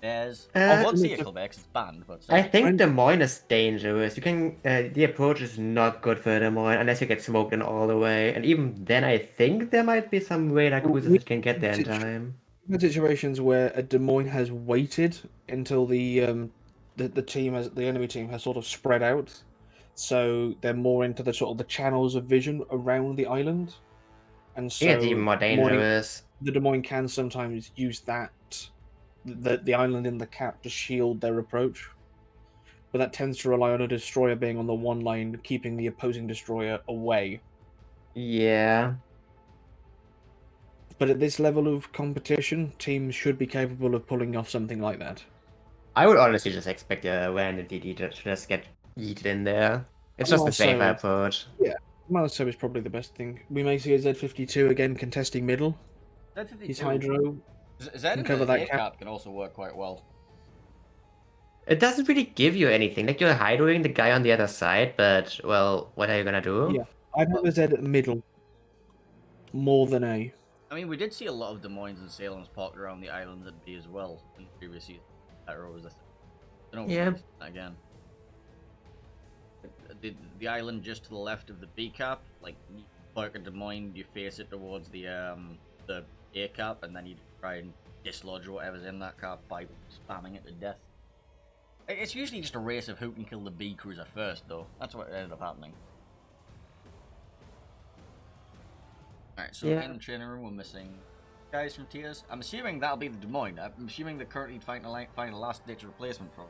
[SPEAKER 3] Bears. I won't see a Quebec, it's banned, but...
[SPEAKER 1] I think Des Moines is dangerous. You can, the approach is not good for Des Moines unless you get smoked in all the way. And even then, I think there might be some radar cruisers that can get there in time.
[SPEAKER 2] We've had situations where a Des Moines has waited until the enemy team has sort of spread out, so they're more into the sort of the channels of vision around the island, and so
[SPEAKER 1] Yeah, it's even more dangerous.
[SPEAKER 2] The Des Moines can sometimes use the island in the cap to shield their approach, but that tends to rely on a destroyer being on the one line, keeping the opposing destroyer away.
[SPEAKER 1] Yeah.
[SPEAKER 2] But at this level of competition, teams should be capable of pulling off something like that.
[SPEAKER 1] I would honestly just expect a random DD to just get yeeted in there. It's just the safer approach.
[SPEAKER 2] Yeah, Malso is probably the best thing. We may see a Z52 again contesting middle. His Hydro.
[SPEAKER 3] Zed
[SPEAKER 2] cover
[SPEAKER 3] in
[SPEAKER 2] that
[SPEAKER 3] the
[SPEAKER 2] cap.
[SPEAKER 3] cap can also work quite well.
[SPEAKER 1] It doesn't really give you anything. Like, you're hydroing the guy on the other side, but, well, what are you gonna do?
[SPEAKER 2] Yeah, I'd have a Z at middle. More than A.
[SPEAKER 3] I mean, we did see a lot of Des Moines and Salems parked around the islands at B as well in the previous season. That was a thing. I don't know if
[SPEAKER 1] Yeah.
[SPEAKER 3] we'll see that again. The island just to the left of the B cap, like, you park a Des Moines, you face it towards the A cap, and then you try and dislodge whatever's in that cap by spamming it to death. It's usually just a race of who can kill the B cruiser first, though. That's what ended up happening. Alright, so
[SPEAKER 1] Yeah.
[SPEAKER 3] in the training room, we're missing guys from tiers. I'm assuming that'll be the Des Moines. I'm assuming they're currently find a last-ditch replacement for it.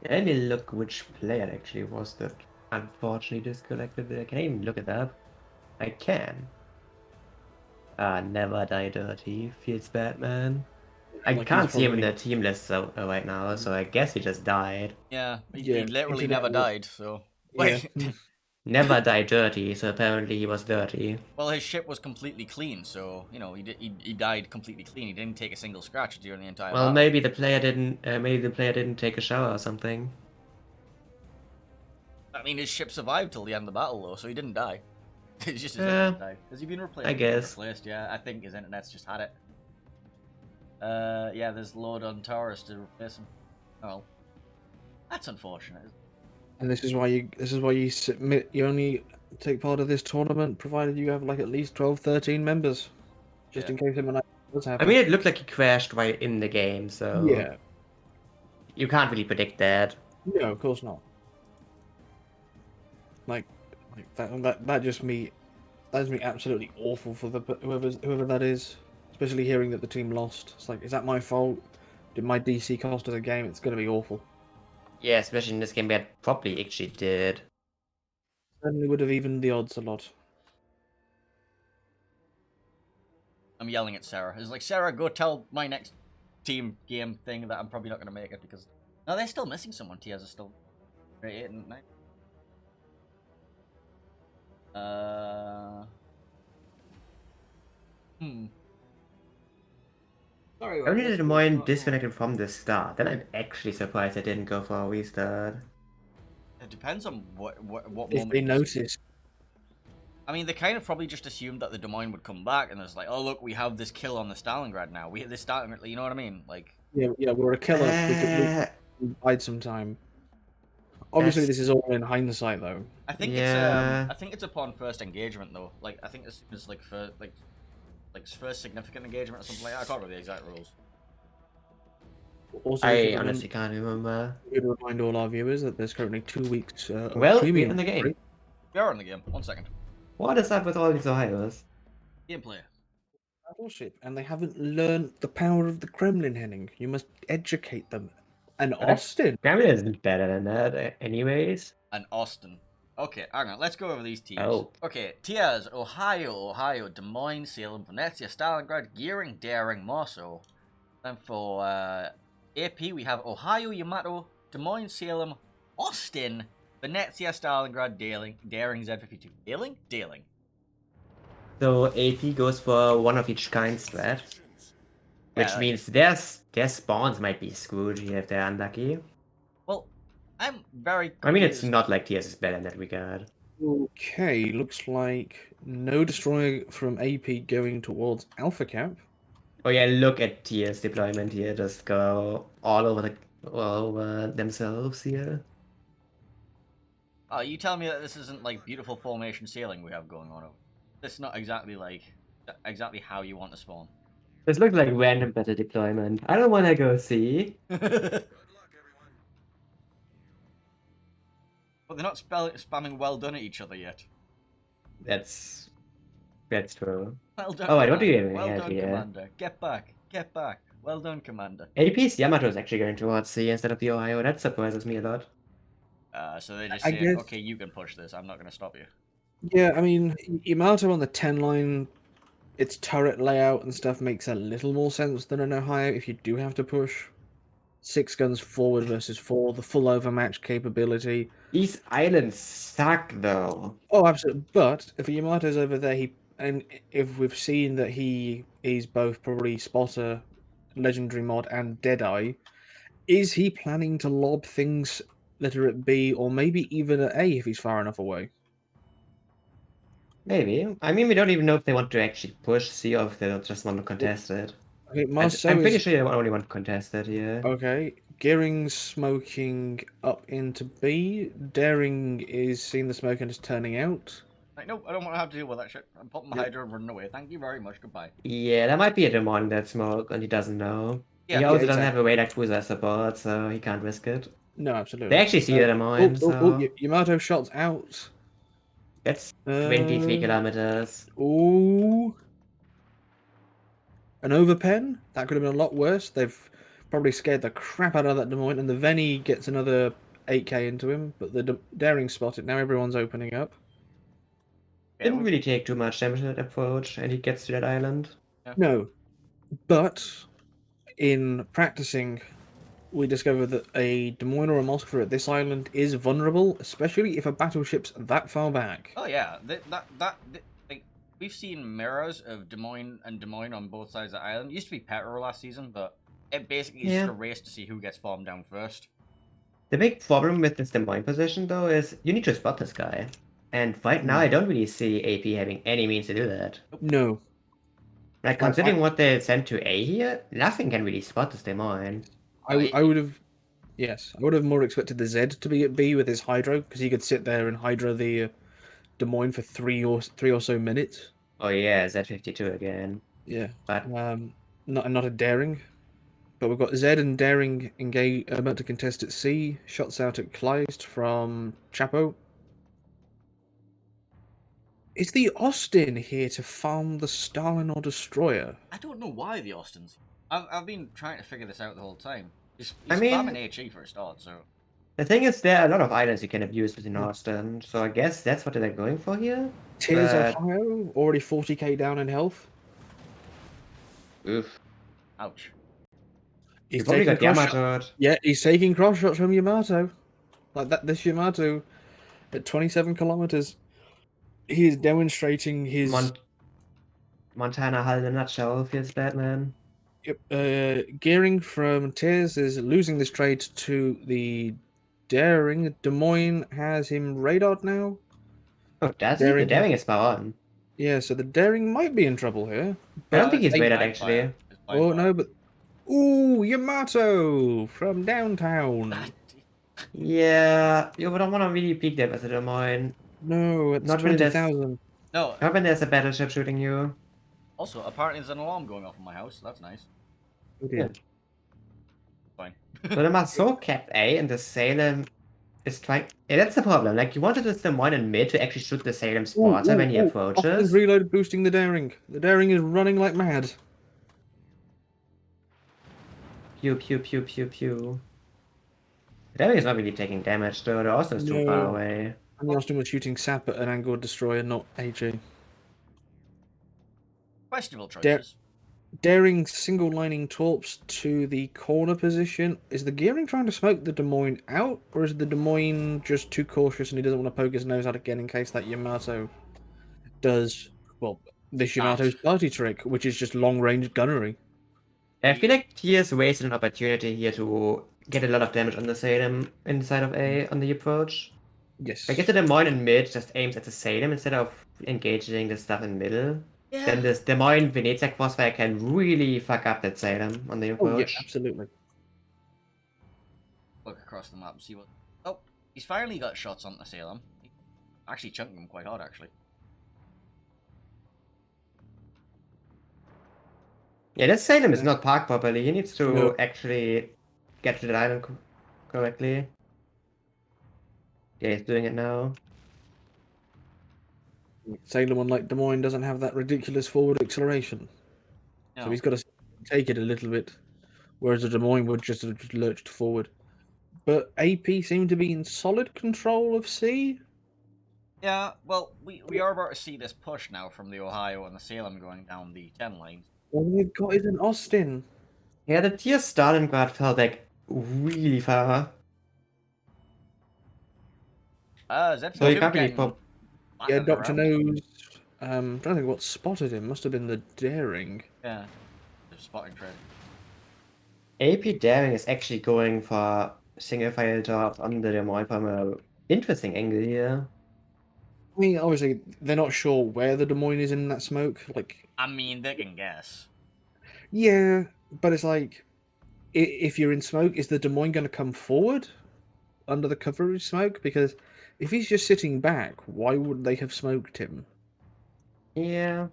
[SPEAKER 1] Let me look which player actually was that unfortunately disconnected there. Can I even look it up? I can. Never die dirty. Feels bad, man. I
[SPEAKER 2] Like,
[SPEAKER 1] can't
[SPEAKER 2] he's
[SPEAKER 1] see him in
[SPEAKER 2] probably-
[SPEAKER 1] the team list right now, so I guess he just died.
[SPEAKER 3] Yeah, he
[SPEAKER 2] Yeah,
[SPEAKER 3] literally
[SPEAKER 2] internet
[SPEAKER 3] never
[SPEAKER 2] was-
[SPEAKER 3] died, so...
[SPEAKER 2] Yeah.
[SPEAKER 3] Wait,
[SPEAKER 1] Never died dirty, so apparently he was dirty.
[SPEAKER 3] well, his ship was completely clean, so, you know, he died completely clean. He didn't take a single scratch during the entire
[SPEAKER 1] Well,
[SPEAKER 3] battle.
[SPEAKER 1] maybe the player didn't take a shower or something.
[SPEAKER 3] I mean, his ship survived till the end of the battle, though, so he didn't die. It's just his
[SPEAKER 1] Yeah,
[SPEAKER 3] internet died. Has he been replaced?
[SPEAKER 1] I
[SPEAKER 3] He's been
[SPEAKER 1] guess.
[SPEAKER 3] Replaced, yeah. I think his internet's just had it. Yeah, there's load on towers to replace him. Oh, well. That's unfortunate.
[SPEAKER 2] And this is why you submit. You only take part of this tournament provided you have like at least 12, 13 members, just
[SPEAKER 3] Yeah.
[SPEAKER 2] in case something like that does happen.
[SPEAKER 1] I mean, it looked like he crashed right in the game, so
[SPEAKER 2] yeah,
[SPEAKER 1] you can't really predict that.
[SPEAKER 2] no, of course not. Like that just me. That's me absolutely awful for the whoever that is, especially hearing that the team lost. It's like, is that my fault? Did my DC cost us a game? It's going to be awful.
[SPEAKER 1] Yeah, especially in this game, we probably actually did.
[SPEAKER 2] Certainly would have evened the odds a lot.
[SPEAKER 3] I'm yelling at Sarah. It's like, Sarah, go tell my next team game thing that I'm probably not going to make it because... No, they're still missing someone. TS is still... 8 and 9. Sorry,
[SPEAKER 1] I only did Des Moines disconnected from the start. Then I'm actually surprised I didn't go for a restart.
[SPEAKER 3] It depends on what
[SPEAKER 2] If
[SPEAKER 3] moment.
[SPEAKER 2] they notice.
[SPEAKER 3] I mean, they kind of probably just assumed that the Des Moines would come back, and it's like, oh look, we have this kill on the Stalingrad now. We hit this Stalingrad, you know what I mean? Like,
[SPEAKER 2] Yeah, we're a killer. We could bide some time. Obviously, this is all in hindsight, though.
[SPEAKER 3] I think
[SPEAKER 1] Yeah.
[SPEAKER 3] I think it's upon first engagement though. Like, I think it's like first significant engagement or something like that. I can't remember the exact rules.
[SPEAKER 2] Also,
[SPEAKER 1] I honestly can't remember.
[SPEAKER 2] We would remind all our viewers that there's currently 2 weeks of
[SPEAKER 1] Well, we're
[SPEAKER 2] premium
[SPEAKER 1] in the game.
[SPEAKER 2] free.
[SPEAKER 3] We are in the game. 1 second.
[SPEAKER 1] What is up with all these Ohios?
[SPEAKER 3] Gameplay.
[SPEAKER 2] Battleship, and they haven't learned the power of the Kremlin, Henning. You must educate them. And
[SPEAKER 1] Okay.
[SPEAKER 2] Austin.
[SPEAKER 1] Kremlin isn't better than that, anyways.
[SPEAKER 3] And Austin. Okay, hang on. Let's go over these teams.
[SPEAKER 1] Oh.
[SPEAKER 3] Okay, tiers: Ohio, Des Moines, Salem, Venezia, Stalingrad, Gearing, Daring, Moscow. Then for AP, we have Ohio, Yamato, Des Moines, Salem, Austin, Venezia, Stalingrad, Daring, Z52. Daring?
[SPEAKER 1] So AP goes for one of each kind strat. Which
[SPEAKER 3] Yeah,
[SPEAKER 1] means their spawns might be screwed here if they're unlucky.
[SPEAKER 3] well, I'm very confused.
[SPEAKER 1] I mean, it's not like TS is better in that regard.
[SPEAKER 2] Okay, looks like no destroyer from AP going towards Alpha Cap.
[SPEAKER 1] Oh yeah, look at TS deployment here. Just go all over themselves here.
[SPEAKER 3] Oh, you tell me that this isn't like beautiful formation sailing we have going on. That's not exactly exactly how you want to spawn.
[SPEAKER 1] This looks like random better deployment. I don't want to go see.
[SPEAKER 3] But they're not spamming well done at each other yet.
[SPEAKER 1] That's true.
[SPEAKER 3] Well done.
[SPEAKER 1] Oh, wait, what do you
[SPEAKER 3] Well
[SPEAKER 1] have
[SPEAKER 3] done,
[SPEAKER 1] here?
[SPEAKER 3] Commander. Get back. Well done, Commander.
[SPEAKER 1] AP's Yamato is actually going towards C instead of the Ohio. That surprises me a lot.
[SPEAKER 3] So they're just
[SPEAKER 2] I
[SPEAKER 3] saying,
[SPEAKER 2] guess-
[SPEAKER 3] okay, you can push this. I'm not going to stop you.
[SPEAKER 2] Yeah, I mean, Yamato on the 10 line, its turret layout and stuff makes a little more sense than an Ohio if you do have to push. 6 guns forward versus 4, the full overmatch capability.
[SPEAKER 1] These islands suck, though.
[SPEAKER 2] Oh, absolutely. But if Yamato's over there, and if we've seen that he's both probably spotter, legendary mod, and Deadeye, is he planning to lob things that are at B or maybe even at A if he's far enough away?
[SPEAKER 1] Maybe. I mean, we don't even know if they want to actually push C or if they just want to contest it.
[SPEAKER 2] Okay,
[SPEAKER 1] I'm
[SPEAKER 2] Marceau
[SPEAKER 1] pretty
[SPEAKER 2] is
[SPEAKER 1] sure they only want to contest it here.
[SPEAKER 2] okay. Gearing's smoking up into B. Daring is seeing the smoke and is turning out.
[SPEAKER 3] Like, no, I don't want to have to deal with that shit. I'm popping my Hydra and running away. Thank you very much. Goodbye.
[SPEAKER 1] Yeah, that might be a demon that smoke, and he doesn't know.
[SPEAKER 3] Yeah,
[SPEAKER 1] he also
[SPEAKER 2] yeah,
[SPEAKER 1] doesn't have
[SPEAKER 2] exactly.
[SPEAKER 1] a radar cruiser support, so he can't risk it.
[SPEAKER 2] No, absolutely.
[SPEAKER 1] They actually see the demon, so
[SPEAKER 2] Yamato shots out.
[SPEAKER 1] that's 23 kilometers.
[SPEAKER 2] Ooh. An overpen? That could have been a lot worse. They've probably scared the crap out of that Des Moines, and the Veni gets another 8k into him, but the Daring spotted. Now everyone's opening up.
[SPEAKER 3] Yeah,
[SPEAKER 1] Didn't really take too much damage in that approach, and he gets to that island.
[SPEAKER 2] No. But in practicing, we discovered that a Des Moines or a Moskva at this island is vulnerable, especially if a battleship's that far back.
[SPEAKER 3] Oh yeah, like we've seen mirrors of Des Moines on both sides of the island. It used to be Petro last season, but it basically is just a race to see who gets farmed down first.
[SPEAKER 1] The big problem with this Des Moines position, though, is you need to spot this guy. And right now, I don't really see AP having any means to do that.
[SPEAKER 2] No.
[SPEAKER 1] Like, considering what they sent to A here, nothing can really spot this Des Moines.
[SPEAKER 2] I would have... Yes, I would have more expected the Z to be at B with his Hydro, because he could sit there and Hydra the Des Moines for three or so minutes.
[SPEAKER 1] Oh yeah, Z52 again.
[SPEAKER 2] Yeah.
[SPEAKER 1] But
[SPEAKER 2] Not a Daring. But we've got Zed and Daring about to contest at C. Shots out at Kleist from Chapo. Is the Austin here to farm the Stalin or Destroyer?
[SPEAKER 3] I don't know why the Austins. I've been trying to figure this out the whole time. He's
[SPEAKER 1] I mean-
[SPEAKER 3] spamming HE for a start, so
[SPEAKER 1] The thing is, there are a lot of islands you can abuse within Austin, so I guess that's what they're going for here.
[SPEAKER 2] Tears
[SPEAKER 1] But-
[SPEAKER 2] Ohio, already 40k down in health.
[SPEAKER 1] Oof.
[SPEAKER 3] ouch.
[SPEAKER 1] You
[SPEAKER 2] He's
[SPEAKER 1] probably
[SPEAKER 2] taking
[SPEAKER 1] got
[SPEAKER 2] cross shots.
[SPEAKER 1] Yamato'd.
[SPEAKER 2] Yeah, he's taking cross shots from Yamato. Like that, this Yamato at 27 kilometers. He is demonstrating his
[SPEAKER 1] Montana Hull in a nutshell feels bad, man.
[SPEAKER 2] gearing from Tears is losing this trade to the Daring. Des Moines has him radared now.
[SPEAKER 1] Oh, does he? The
[SPEAKER 2] Daring-
[SPEAKER 1] daring is spot on.
[SPEAKER 2] Yeah, so the Daring might be in trouble here.
[SPEAKER 1] I don't think
[SPEAKER 3] it's
[SPEAKER 1] he's rated
[SPEAKER 3] blind
[SPEAKER 1] actually.
[SPEAKER 3] fire. It's blind
[SPEAKER 2] Oh
[SPEAKER 3] fire.
[SPEAKER 2] no, but ooh, Yamato from downtown.
[SPEAKER 1] Yeah, you don't want to really peek that as a Des Moines.
[SPEAKER 2] No, it's
[SPEAKER 1] Not really, that's-
[SPEAKER 2] 20,000.
[SPEAKER 3] No.
[SPEAKER 1] Not when there's a battleship shooting you.
[SPEAKER 3] Also, apparently there's an alarm going off in my house. So that's nice.
[SPEAKER 1] Yeah.
[SPEAKER 3] Fine.
[SPEAKER 1] So the Marceau kept A and the Salem is trying. Yeah, that's the problem. Like, you wanted this Des Moines in mid to actually shoot the Salem spotter when he
[SPEAKER 2] Austin's
[SPEAKER 1] approaches.
[SPEAKER 2] reload boosting the Daring. The Daring is running like mad.
[SPEAKER 1] Pew, pew, pew, pew, pew. The daring is not really taking damage though. The Austin is too far
[SPEAKER 2] No.
[SPEAKER 1] away.
[SPEAKER 2] And the Austin was shooting sap at an angled destroyer, not HE.
[SPEAKER 3] Questionable
[SPEAKER 2] Dare-
[SPEAKER 3] choices.
[SPEAKER 2] Daring single lining torps to the corner position. Is the Gearing trying to smoke the Des Moines out, or is the Des Moines just too cautious and he doesn't want to poke his nose out again in case that Yamato does, well, this Yamato's party trick, which is just long range gunnery?
[SPEAKER 1] I feel like Tier's wasted an opportunity here to get a lot of damage on the Salem inside of A on the approach.
[SPEAKER 2] Yes.
[SPEAKER 1] I guess the Des Moines in mid just aims at the Salem instead of engaging the stuff in middle.
[SPEAKER 3] Yeah.
[SPEAKER 1] Then this Des Moines Venezia crossfire can really fuck up that Salem on the
[SPEAKER 2] Oh, yeah,
[SPEAKER 1] approach.
[SPEAKER 2] absolutely.
[SPEAKER 3] Look across the map and see what. Oh, he's finally got shots on the Salem. Actually chunking him quite hard, actually.
[SPEAKER 1] Yeah, this Salem is not parked properly. He needs to
[SPEAKER 2] No.
[SPEAKER 1] actually get to the island correctly. Yeah, he's doing it now.
[SPEAKER 2] Salem, unlike Des Moines, doesn't have that ridiculous forward acceleration.
[SPEAKER 3] No.
[SPEAKER 2] So he's got to take it a little bit, whereas the Des Moines would just have lurched forward. But AP seem to be in solid control of C.
[SPEAKER 3] Yeah, well, we are about to see this push now from the Ohio and the Salem going down the 10 lanes.
[SPEAKER 2] All they've got is an Austin.
[SPEAKER 1] Yeah, the tier Stalingrad fell back really far.
[SPEAKER 3] That's
[SPEAKER 1] So you can't really pop.
[SPEAKER 2] Yeah, Dr. Nose. I'm trying to think what spotted him. Must have been the Daring.
[SPEAKER 3] Yeah, the spotting trade.
[SPEAKER 1] AP Daring is actually going for single file drops on the Des Moines from a interesting angle here.
[SPEAKER 2] I mean, obviously, they're not sure where the Des Moines is in that smoke. Like,
[SPEAKER 3] I mean, they can guess.
[SPEAKER 2] yeah, but it's like, if you're in smoke, is the Des Moines going to come forward under the cover of smoke? Because if he's just sitting back, why would they have smoked him?
[SPEAKER 1] Yeah.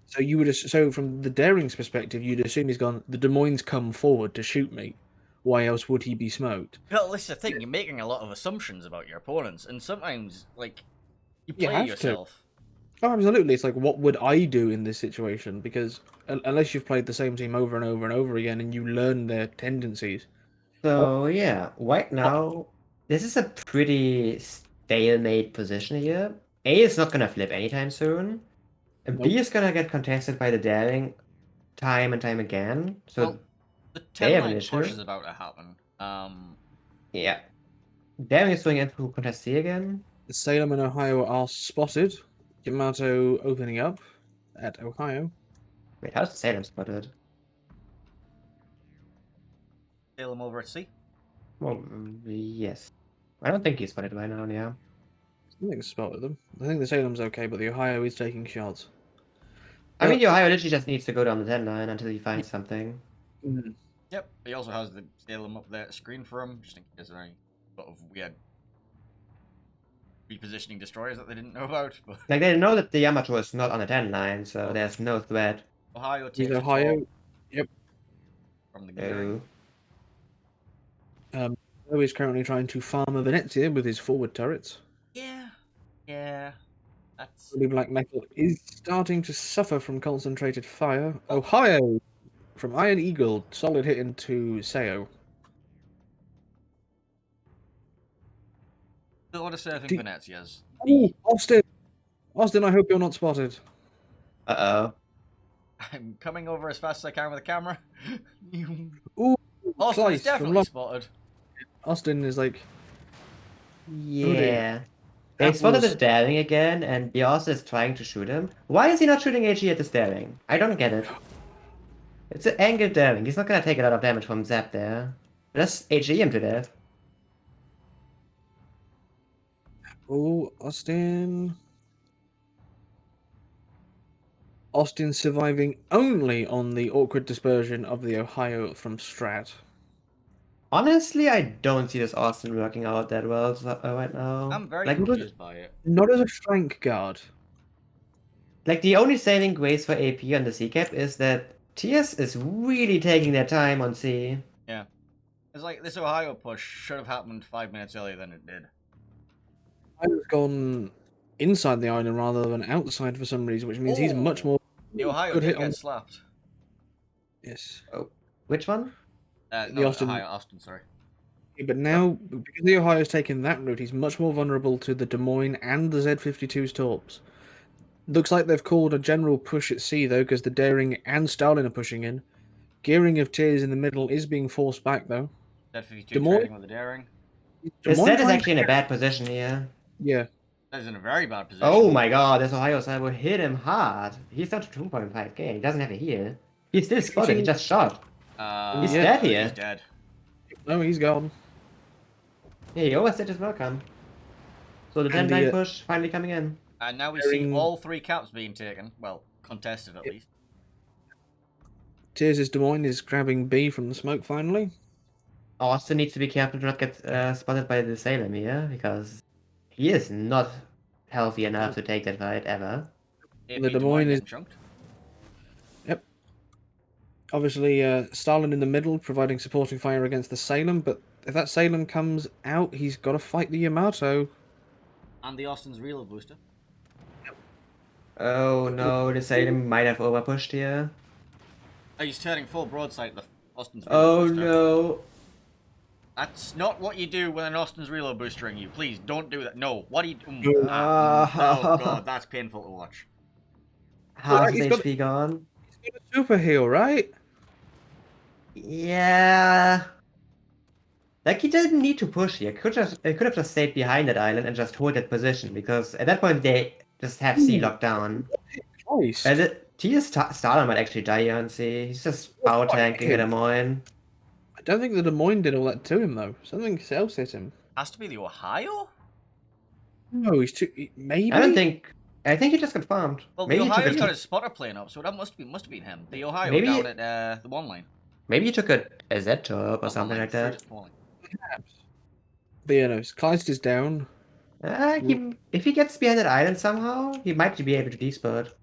[SPEAKER 2] So you would, so from the Daring's perspective, you'd assume he's gone. The Des Moines come forward to shoot me. Why else would he be smoked?
[SPEAKER 3] Well, this is the thing. You're making a lot of assumptions about your opponents, and sometimes, like, you
[SPEAKER 2] You
[SPEAKER 3] play
[SPEAKER 2] have to.
[SPEAKER 3] yourself.
[SPEAKER 2] Oh, absolutely. It's like, what would I do in this situation? Because unless you've played the same team over and over and over again, and you learn their tendencies.
[SPEAKER 1] So yeah, right now this is a pretty stalemate position here. A is not gonna flip anytime soon. And B
[SPEAKER 2] Nope.
[SPEAKER 1] is gonna get contested by the Daring time and time again. So
[SPEAKER 3] Well, the
[SPEAKER 1] they
[SPEAKER 3] 10
[SPEAKER 1] have an
[SPEAKER 3] line
[SPEAKER 1] issue.
[SPEAKER 3] push is about to happen.
[SPEAKER 1] yeah. Daring is going into contest C again.
[SPEAKER 2] Salem and Ohio are spotted. Yamato opening up at Ohio.
[SPEAKER 1] Wait, how's the Salem spotted?
[SPEAKER 3] Salem over at sea.
[SPEAKER 1] Well, yes. I don't think he's spotted by now, yeah.
[SPEAKER 2] I think spotted them. I think the Salem's okay, but the Ohio is taking shots.
[SPEAKER 1] I mean, the Ohio literally just needs to go down the 10 line until he finds something.
[SPEAKER 2] Mm.
[SPEAKER 3] Yep. He also has the Salem up there screen for him, just in case there are any sort of weird repositioning destroyers that they didn't know about. But
[SPEAKER 1] Like, they know that the Yamato is not on the 10 line, so
[SPEAKER 3] Oh.
[SPEAKER 1] there's no threat.
[SPEAKER 3] Ohio
[SPEAKER 2] He's
[SPEAKER 3] takes the
[SPEAKER 2] Ohio.
[SPEAKER 3] top
[SPEAKER 2] Yep.
[SPEAKER 3] from the gearing.
[SPEAKER 1] Oh.
[SPEAKER 2] Ohio is currently trying to farm a Venezia with his forward turrets.
[SPEAKER 3] Yeah. Yeah. That's
[SPEAKER 2] Blue Black Metal is starting to suffer from concentrated fire. Ohio from Iron Eagle, solid hit into Seo.
[SPEAKER 3] Still want to surfing
[SPEAKER 2] Do-
[SPEAKER 3] Venezia's.
[SPEAKER 2] Ooh, Austin! Austin, I hope you're not spotted.
[SPEAKER 1] Uh-oh.
[SPEAKER 3] I'm coming over as fast as I can with the camera.
[SPEAKER 2] Ooh,
[SPEAKER 3] Austin is
[SPEAKER 2] Kleiss from
[SPEAKER 3] definitely spotted.
[SPEAKER 2] Austin is like,
[SPEAKER 1] Yeah. They
[SPEAKER 2] That
[SPEAKER 1] spotted
[SPEAKER 2] was-
[SPEAKER 1] the staring again, and Bios is trying to shoot him. Why is he not shooting AG at the staring? I don't get it. It's an angled daring. He's not gonna take a lot of damage from Zap there. Just AG him to death.
[SPEAKER 2] oh, Austin. Austin surviving only on the awkward dispersion of the Ohio from Strat.
[SPEAKER 1] Honestly, I don't see this Austin working out that well right now.
[SPEAKER 3] I'm very
[SPEAKER 1] Like,
[SPEAKER 3] confused by it.
[SPEAKER 2] Not as a flank guard.
[SPEAKER 1] like the only saving grace for AP on the C cap is that TS is really taking their time on C.
[SPEAKER 3] Yeah. It's like this Ohio push should have happened 5 minutes earlier than it did.
[SPEAKER 2] Ohio's gone inside the island rather than outside for some reason, which means he's much
[SPEAKER 3] Oh.
[SPEAKER 2] more.
[SPEAKER 3] The Ohio
[SPEAKER 2] good
[SPEAKER 3] did
[SPEAKER 2] hit
[SPEAKER 3] get
[SPEAKER 2] on.
[SPEAKER 3] slapped.
[SPEAKER 2] Yes.
[SPEAKER 1] Which one?
[SPEAKER 3] No,
[SPEAKER 2] Austin-
[SPEAKER 3] Austin, sorry.
[SPEAKER 2] But now, because the Ohio's taken that route, he's much more vulnerable to the Des Moines and the Z-52's torps. Looks like they've called a general push at C, though, because the Daring and Stalin are pushing in. Gearing of Tears in the middle is being forced back, though.
[SPEAKER 3] Z52
[SPEAKER 2] Des Moines-
[SPEAKER 3] trading with the daring.
[SPEAKER 2] Des
[SPEAKER 1] This
[SPEAKER 2] Moines
[SPEAKER 1] set is
[SPEAKER 2] trying-
[SPEAKER 1] actually in a bad position here.
[SPEAKER 2] Yeah.
[SPEAKER 3] That is in a very bad position.
[SPEAKER 1] Oh my god, this Ohio Cyber hit him hard. He's down to 2.5k. He doesn't have a heal. He's still spotted, he just shot. He's dead here.
[SPEAKER 3] He's dead.
[SPEAKER 2] No, he's gone.
[SPEAKER 1] Hey, overset is welcome. So the
[SPEAKER 2] And
[SPEAKER 1] 10-9
[SPEAKER 2] the,
[SPEAKER 1] push finally coming in.
[SPEAKER 3] And now we see
[SPEAKER 2] Daring-
[SPEAKER 3] all 3 caps being taken. Well, contested at least.
[SPEAKER 2] Tears' Des Moines is grabbing B from the smoke finally.
[SPEAKER 1] Austin needs to be careful to not get spotted by the Salem here, because he is not healthy enough to take that fight ever.
[SPEAKER 3] AP
[SPEAKER 2] The Des Moines is-
[SPEAKER 3] getting chunked.
[SPEAKER 2] Obviously, Stalin in the middle, providing supporting fire against the Salem, but if that Salem comes out, he's got to fight the Yamato.
[SPEAKER 3] And the Austin's reload booster.
[SPEAKER 1] Oh no, the Salem might have overpushed here.
[SPEAKER 3] Oh, he's turning full broadside to the Austin's reload
[SPEAKER 1] Oh
[SPEAKER 3] booster.
[SPEAKER 1] no.
[SPEAKER 3] That's not what you do when an Austin's reload boostering you. Please don't do that. No. What do you? Oh god, that's painful to watch.
[SPEAKER 1] Half
[SPEAKER 2] he's
[SPEAKER 1] his
[SPEAKER 2] got-
[SPEAKER 1] HP gone.
[SPEAKER 2] He's got a super heal, right?
[SPEAKER 1] Yeah. Like he didn't need to push here. Could have just stayed behind that island and just hold that position, because at that point they just have C locked down.
[SPEAKER 2] Christ.
[SPEAKER 1] As it TS Stalin might actually die here on C. He's just power tanking at Des Moines.
[SPEAKER 2] I don't think the Des Moines did all that to him, though. Something else hit him.
[SPEAKER 3] Has to be the Ohio.
[SPEAKER 2] No, he's too... Maybe?
[SPEAKER 1] I don't think. I think he just got farmed.
[SPEAKER 3] Well,
[SPEAKER 1] Maybe
[SPEAKER 3] the
[SPEAKER 1] he took
[SPEAKER 3] Ohio's
[SPEAKER 1] a
[SPEAKER 3] got his spotter playing up, so that must have been him. The Ohio
[SPEAKER 1] Maybe-
[SPEAKER 3] down at the 1 line.
[SPEAKER 1] maybe he took a Z top or
[SPEAKER 3] Not
[SPEAKER 1] something
[SPEAKER 3] 1
[SPEAKER 1] like
[SPEAKER 3] line,
[SPEAKER 1] that.
[SPEAKER 3] 4 line.
[SPEAKER 2] But yeah, no, Kleist is down.
[SPEAKER 1] If he gets behind that island somehow, he might be able to despot.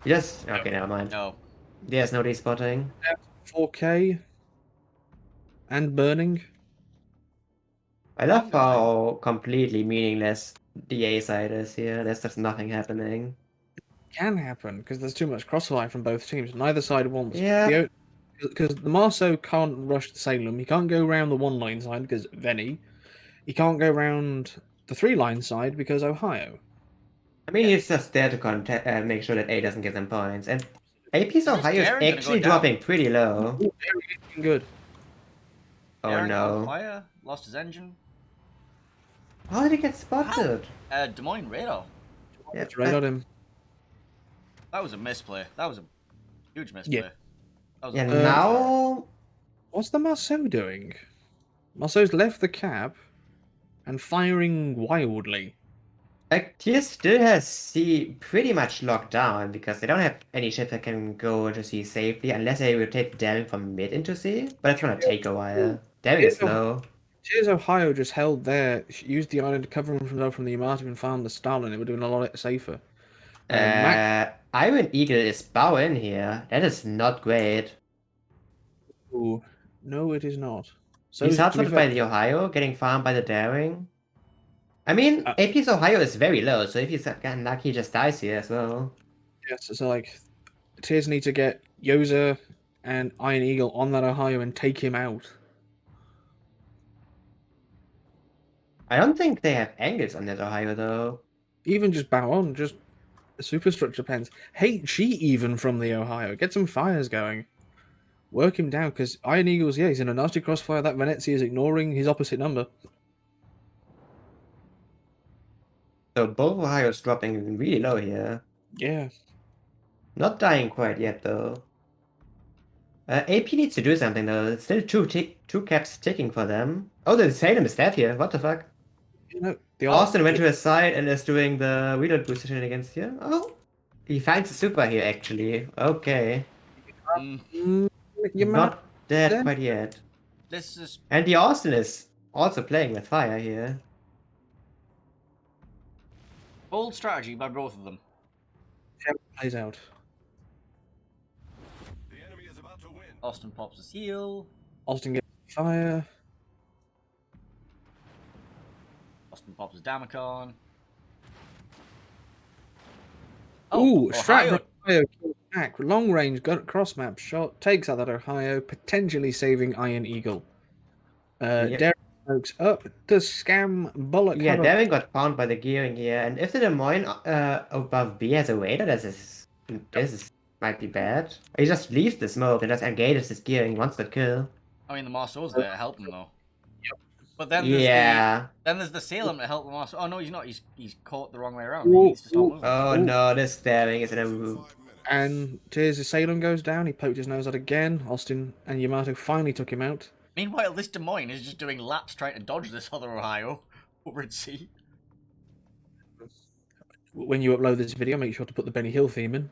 [SPEAKER 1] He just okay, never mind.
[SPEAKER 3] No.
[SPEAKER 1] There's no despotting.
[SPEAKER 2] 4K. And burning.
[SPEAKER 1] I love how completely meaningless the A side is here. There's just nothing happening.
[SPEAKER 2] Can happen, because there's too much crossfire from both teams. Neither side wants...
[SPEAKER 1] Yeah.
[SPEAKER 2] Because the Marceau can't rush the Salem. He can't go around the 1 line side, because Veni. He can't go around the 3 line side, because Ohio.
[SPEAKER 1] I mean, he's just there to make sure that A doesn't give them points. And AP's Ohio is
[SPEAKER 3] Darren gonna go
[SPEAKER 1] actually
[SPEAKER 3] down?
[SPEAKER 1] dropping pretty low.
[SPEAKER 2] Ooh, very good.
[SPEAKER 1] Oh
[SPEAKER 3] Darren on
[SPEAKER 1] no.
[SPEAKER 3] fire, lost his engine.
[SPEAKER 1] How did he get spotted?
[SPEAKER 3] Des Moines radar.
[SPEAKER 1] Yeah,
[SPEAKER 2] It's right on him.
[SPEAKER 3] That was a misplay. That was a huge misplay.
[SPEAKER 2] Yeah.
[SPEAKER 3] That was
[SPEAKER 1] Yeah,
[SPEAKER 3] a
[SPEAKER 1] now
[SPEAKER 2] What's the Marceau doing? Marceau's left the cap and firing wildly.
[SPEAKER 1] like TS still has C pretty much locked down, because they don't have any ships that can go to C safely unless they rotate Daring from mid into C. But it's gonna take a while. Daring is slow.
[SPEAKER 2] Cheers Ohio just held there, used the island to cover himself from the Yamato and farmed the Stalin. It would have been a lot safer.
[SPEAKER 1] Iron Eagle is bowing here. That is not great.
[SPEAKER 2] Ooh, no, it is not. So
[SPEAKER 1] He's
[SPEAKER 2] to be
[SPEAKER 1] hard by
[SPEAKER 2] fair-
[SPEAKER 1] the Ohio, getting farmed by the Daring. I mean,
[SPEAKER 2] Uh,
[SPEAKER 1] AP's Ohio is very low, so if he's unlucky, he just dies here as well.
[SPEAKER 2] Yes, so like Tears need to get Yoza and Iron Eagle on that Ohio and take him out.
[SPEAKER 1] I don't think they have angles on that Ohio though.
[SPEAKER 2] Even just bow on, just superstructure pens. HE even from the Ohio. Get some fires going. Work him down, because Iron Eagle's, yeah, he's in a nasty crossfire. That Venezia is ignoring his opposite number.
[SPEAKER 1] So both Ohio's dropping really low here.
[SPEAKER 2] Yeah.
[SPEAKER 1] Not dying quite yet though. AP needs to do something though. It's still two caps ticking for them. Oh, the Salem is dead here. What the fuck?
[SPEAKER 2] You know, the
[SPEAKER 1] Austin went to his side and is doing the reload booster shenanigans here. Oh, he finds a super here actually. Okay,
[SPEAKER 2] You're
[SPEAKER 1] not dead
[SPEAKER 2] then?
[SPEAKER 1] quite yet.
[SPEAKER 3] This is
[SPEAKER 1] And the Austin is also playing with fire here.
[SPEAKER 3] bold strategy by both of them.
[SPEAKER 2] plays out.
[SPEAKER 3] Austin pops his heel.
[SPEAKER 2] Austin gets fire.
[SPEAKER 3] Austin pops his Damacon.
[SPEAKER 2] Ooh,
[SPEAKER 3] Ohio.
[SPEAKER 2] Stratford Ohio kills back. Long range cross map shot takes out that Ohio, potentially saving Iron Eagle.
[SPEAKER 1] Yep.
[SPEAKER 2] Derek smokes up to scam Bullock.
[SPEAKER 1] Yeah, Darren got found by the gearing here, and if the Des Moines above B has a wader, this might be bad. He just leaves the smoke and just engages his gearing, wants the kill.
[SPEAKER 3] I mean, the Marceau's there to help him though. But then there's the Salem to help the Marceau. Oh no, he's not. He's caught the wrong way around. He needs to stop moving.
[SPEAKER 1] Oh no, this Daring is in a room.
[SPEAKER 2] And Tears' Salem goes down. He poked his nose out again. Austin and Yamato finally took him out.
[SPEAKER 3] Meanwhile, this Des Moines is just doing laps trying to dodge this other Ohio over at C.
[SPEAKER 2] When you upload this video, make sure to put the Benny Hill theme in.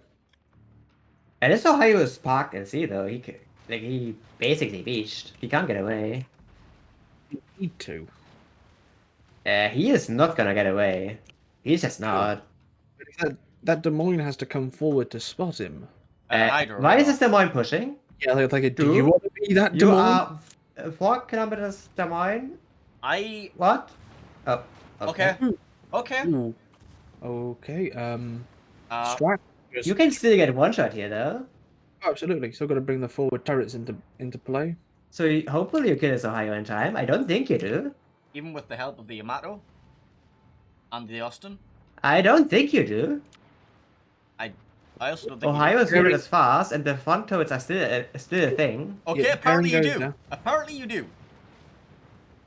[SPEAKER 1] And this Ohio is parked in C though. He basically beached. He can't get away.
[SPEAKER 2] You need to.
[SPEAKER 1] He is not gonna get away. He's just not.
[SPEAKER 2] That Des Moines has to come forward to spot him.
[SPEAKER 1] Why is this Des Moines pushing?
[SPEAKER 2] Yeah, they're like, do you want to be that Des
[SPEAKER 1] You
[SPEAKER 2] Moines?
[SPEAKER 1] are 4 kilometers Des Moines?
[SPEAKER 3] What?
[SPEAKER 1] Oh.
[SPEAKER 3] Okay. Okay.
[SPEAKER 2] Ooh. Okay. Strat.
[SPEAKER 1] You can still get one shot here though.
[SPEAKER 2] Absolutely. Still got to bring the forward turrets into play.
[SPEAKER 1] So hopefully you kill this Ohio in time. I don't think you do.
[SPEAKER 3] Even with the help of the Yamato and the Austin.
[SPEAKER 1] I don't think you do.
[SPEAKER 3] I also don't think
[SPEAKER 1] Ohio is really as fast, and the front turrets are still a thing.
[SPEAKER 3] Okay,
[SPEAKER 2] Yeah,
[SPEAKER 3] apparently you
[SPEAKER 2] Aaron goes
[SPEAKER 3] do.
[SPEAKER 2] now.
[SPEAKER 3] Apparently you do.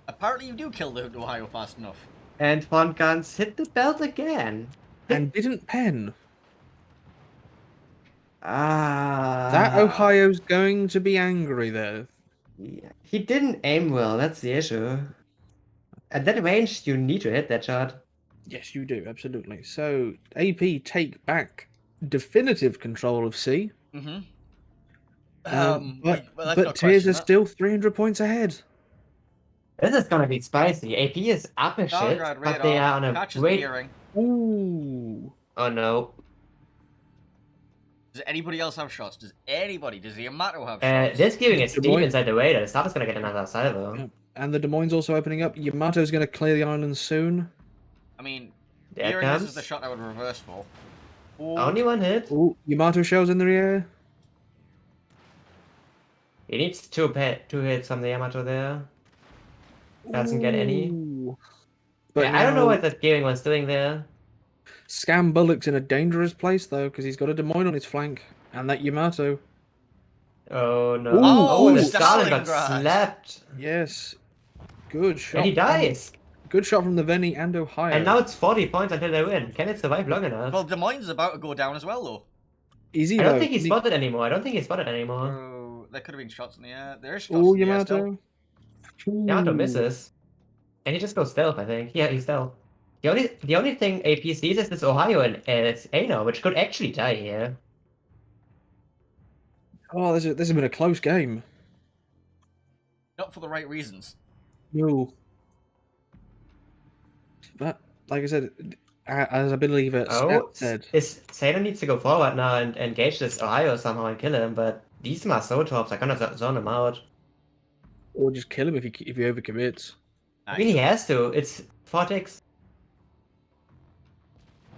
[SPEAKER 3] Apparently you do kill the Ohio fast enough.
[SPEAKER 1] And front guns hit the belt again.
[SPEAKER 2] And didn't pen.
[SPEAKER 1] That
[SPEAKER 2] Ohio's going to be angry there.
[SPEAKER 1] Yeah. He didn't aim well, that's the issue. At that range, you need to hit that shot.
[SPEAKER 2] Yes, you do, absolutely. So, AP take back definitive control of C.
[SPEAKER 3] Mm-hmm.
[SPEAKER 2] But Tears are still 300 points ahead.
[SPEAKER 1] This is gonna be spicy. AP is up a shit, but they are on a great...
[SPEAKER 2] Ooh.
[SPEAKER 1] Oh no.
[SPEAKER 3] Does anybody else have shots? Does the Yamato have shots?
[SPEAKER 1] This gearing is deep inside the radar. Staff is gonna get another salvo.
[SPEAKER 2] Yeah. And the Des Moines also opening up. Yamato's going to clear the island soon.
[SPEAKER 3] I mean,
[SPEAKER 1] There
[SPEAKER 3] gearing
[SPEAKER 1] comes.
[SPEAKER 3] this is the shot I would reverse for. Ooh.
[SPEAKER 1] Only one hit.
[SPEAKER 2] Ooh, Yamato shells in the air.
[SPEAKER 1] He needs two hits from the Yamato there. Doesn't get any.
[SPEAKER 2] But
[SPEAKER 1] yeah, I don't know what that gearing was doing there.
[SPEAKER 2] Scam Bullock's in a dangerous place though, because he's got a Des Moines on his flank, and that Yamato.
[SPEAKER 1] Oh no!
[SPEAKER 2] Ooh,
[SPEAKER 1] Oh, the
[SPEAKER 2] ooh,
[SPEAKER 1] Stalin got
[SPEAKER 3] Stalingrad.
[SPEAKER 1] slapped,
[SPEAKER 2] Yes, good shot.
[SPEAKER 1] and he dies.
[SPEAKER 2] Good shot from the Veni and Ohio.
[SPEAKER 1] And now it's 40 points until they win. Can it survive long enough?
[SPEAKER 3] Well, Des Moines is about to go down as well, though.
[SPEAKER 2] Is he?
[SPEAKER 1] I don't
[SPEAKER 2] though?
[SPEAKER 1] think he's spotted anymore. I don't think he's spotted anymore.
[SPEAKER 3] Oh, there could have been shots in the air. There is shots
[SPEAKER 2] Ooh,
[SPEAKER 3] in the air still.
[SPEAKER 2] Yamato.
[SPEAKER 1] Yamato misses, and he just goes stealth. I think. Yeah, he's stealth. The only thing AP sees is this Ohio and it's Ano, which could actually die here.
[SPEAKER 2] Oh, this has been a close game.
[SPEAKER 3] Not for the right reasons.
[SPEAKER 2] No. But like I said, as I believe it said,
[SPEAKER 1] Sailor needs to go forward now and engage this Ohio somehow and kill him, but these Marceau tops are gonna zone him out.
[SPEAKER 2] or just kill him if he overcommits.
[SPEAKER 1] I mean, he has to. It's 4 ticks.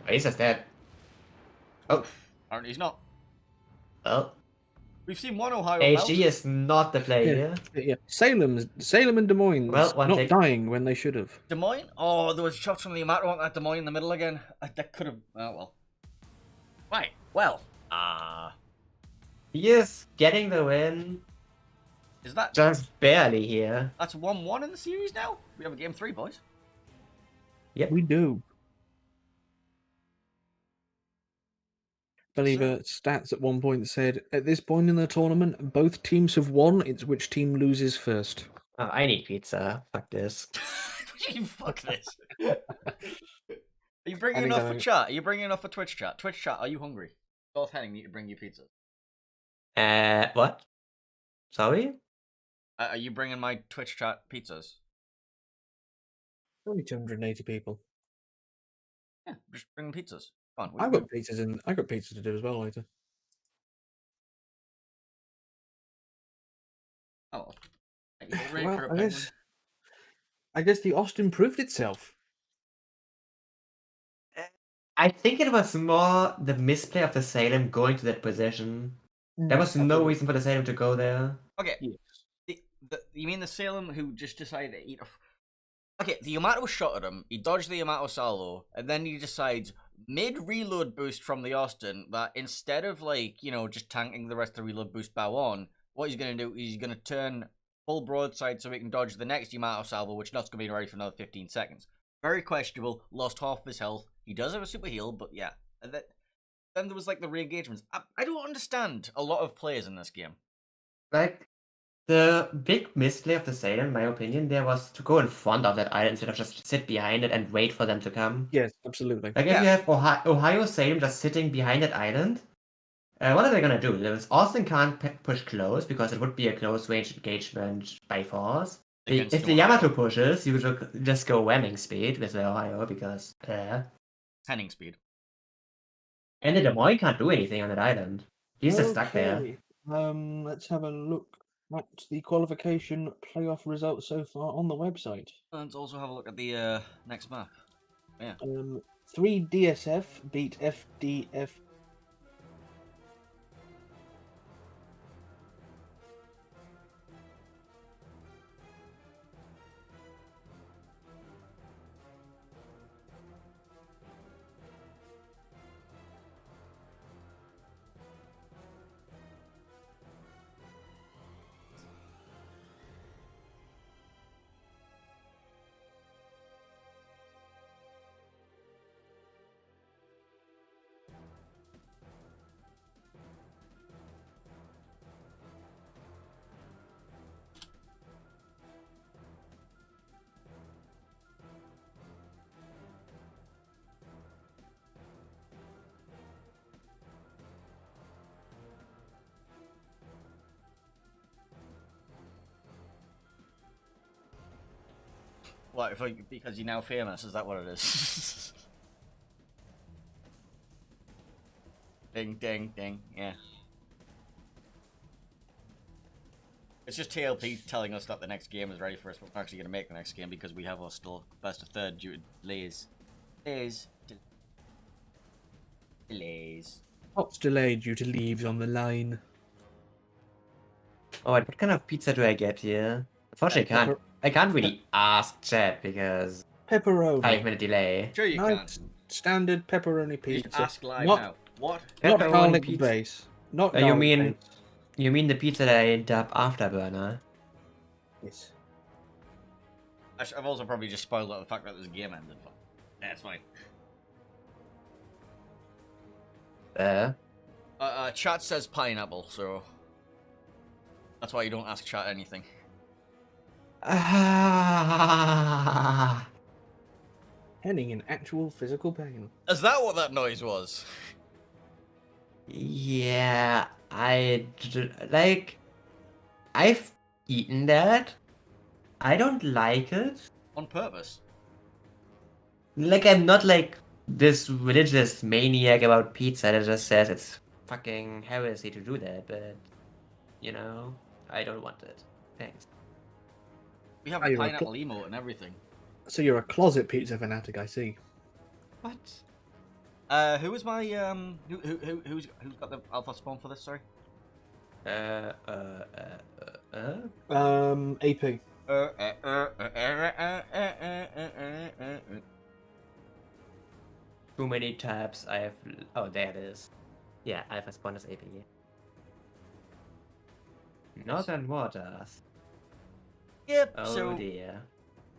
[SPEAKER 1] Oh, he's just dead. Oh,
[SPEAKER 3] Apparently he's not.
[SPEAKER 1] Well,
[SPEAKER 3] We've seen one Ohio
[SPEAKER 1] HG
[SPEAKER 3] melt.
[SPEAKER 1] is not the play here.
[SPEAKER 2] Yeah. Salem and Des Moines
[SPEAKER 1] Well, one
[SPEAKER 2] not
[SPEAKER 1] tick.
[SPEAKER 2] dying when they should have.
[SPEAKER 3] Des Moines? Oh, there was shots from the Yamato on that Des Moines in the middle again. That could have. Oh, well. Right. Well.
[SPEAKER 1] He is getting the win.
[SPEAKER 3] Is that.
[SPEAKER 1] Just barely here.
[SPEAKER 3] That's 1-1 in the series now? We have a game 3, boys.
[SPEAKER 1] Yep.
[SPEAKER 2] We do. I believe stats at one point said, at this point in the tournament, both teams have won. It's which team loses first.
[SPEAKER 1] Oh, I need pizza. Fuck this.
[SPEAKER 3] Fuck this. Are you bringing
[SPEAKER 2] I think
[SPEAKER 3] enough
[SPEAKER 2] I
[SPEAKER 3] for
[SPEAKER 2] think-
[SPEAKER 3] chat? Are you bringing enough for Twitch chat? Twitch chat, are you hungry? North Henning need to bring you pizza.
[SPEAKER 1] What? Sorry?
[SPEAKER 3] Are you bringing my Twitch chat pizzas?
[SPEAKER 2] Only 280 people.
[SPEAKER 3] Yeah, just bring them pizzas. Come on.
[SPEAKER 2] I've got pizzas I got pizza to do as well later.
[SPEAKER 3] Oh. Thank you for the
[SPEAKER 2] Well,
[SPEAKER 3] Carrot
[SPEAKER 2] I
[SPEAKER 3] Penguin.
[SPEAKER 2] guess the Austin proved itself.
[SPEAKER 1] I think it was more the misplay of the Salem going to that position. There was no
[SPEAKER 2] Absolutely.
[SPEAKER 1] reason for the Salem to go there.
[SPEAKER 3] Okay.
[SPEAKER 2] Yes.
[SPEAKER 3] You mean the Salem who just decided to eat a... Okay, the Yamato shot at him, he dodged the Yamato salvo, and then he decides, mid-reload boost from the Austin, that instead of, like, you know, just tanking the rest of the reload boost bow on, what he's going to do is he's going to turn full broadside so he can dodge the next Yamato salvo, which not's going to be ready for another 15 seconds. Very questionable, lost half of his health. He does have a super heal, but yeah. And then there was, like, the re-engagements. I don't understand a lot of players in this game.
[SPEAKER 1] Like, the big misplay of the Salem, in my opinion, there was to go in front of that island instead of just sit behind it and wait for them to come.
[SPEAKER 2] Yes, absolutely.
[SPEAKER 1] Like, if you have Ohio Salem just sitting behind that island, what are they gonna do? Austin can't push close because it would be a close range engagement by force.
[SPEAKER 3] Against
[SPEAKER 1] If the
[SPEAKER 3] Ohio.
[SPEAKER 1] Yamato pushes, you would just go whamming speed with the Ohio because
[SPEAKER 3] Henning speed.
[SPEAKER 1] and the Des Moines can't do anything on that island. He's just stuck there.
[SPEAKER 2] Okay. Let's have a look at the qualification playoff results so far on the website.
[SPEAKER 3] Let's also have a look at the next map. Yeah.
[SPEAKER 2] 3 DSF beat FDF.
[SPEAKER 3] What, because you're now famous, is that what it is? Ding, ding, ding, yeah. It's just TLP telling us that the next game is ready for us, but we're actually going to make the next game because we have our still best of third due to delays. Delays.
[SPEAKER 2] What's delayed due to leaves on the line?
[SPEAKER 1] Alright, what kind of pizza do I get here? Unfortunately, I can't really ask chat because
[SPEAKER 2] Pepperoni.
[SPEAKER 1] 5-minute delay.
[SPEAKER 3] Sure you
[SPEAKER 2] Nice
[SPEAKER 3] can.
[SPEAKER 2] standard pepperoni
[SPEAKER 3] You
[SPEAKER 2] pizza.
[SPEAKER 3] ask live
[SPEAKER 2] Not-
[SPEAKER 3] now. What?
[SPEAKER 2] Not
[SPEAKER 1] Pepperoni
[SPEAKER 2] garlic
[SPEAKER 1] pizza.
[SPEAKER 2] base. Not
[SPEAKER 1] You
[SPEAKER 2] garlic
[SPEAKER 1] mean
[SPEAKER 2] base.
[SPEAKER 1] you mean the pizza that I dub Afterburner?
[SPEAKER 2] Yes.
[SPEAKER 3] I've also probably just spoiled out the fact that this game ended. But yeah, it's fine. Chat says pineapple, so that's why you don't ask chat anything.
[SPEAKER 2] Henning in actual physical pain.
[SPEAKER 3] Is that what that noise was?
[SPEAKER 1] Yeah, like. I've eaten that. I don't like it.
[SPEAKER 3] On purpose.
[SPEAKER 1] Like, I'm not like this religious maniac about pizza that just says it's fucking heresy to do that, but you know, I don't want it. Thanks.
[SPEAKER 3] We have
[SPEAKER 2] Are
[SPEAKER 3] a
[SPEAKER 2] you
[SPEAKER 3] pineapple emote and everything.
[SPEAKER 2] So you're a closet pizza fanatic, I see.
[SPEAKER 1] What?
[SPEAKER 3] Who was my who's got the alpha spawn for this? Sorry.
[SPEAKER 2] AP.
[SPEAKER 1] Too many tabs. I have. Oh, there it is. Yeah, Alpha Spawn is AP. Northern Waters.
[SPEAKER 3] Yep.
[SPEAKER 1] Oh
[SPEAKER 3] So,
[SPEAKER 1] dear.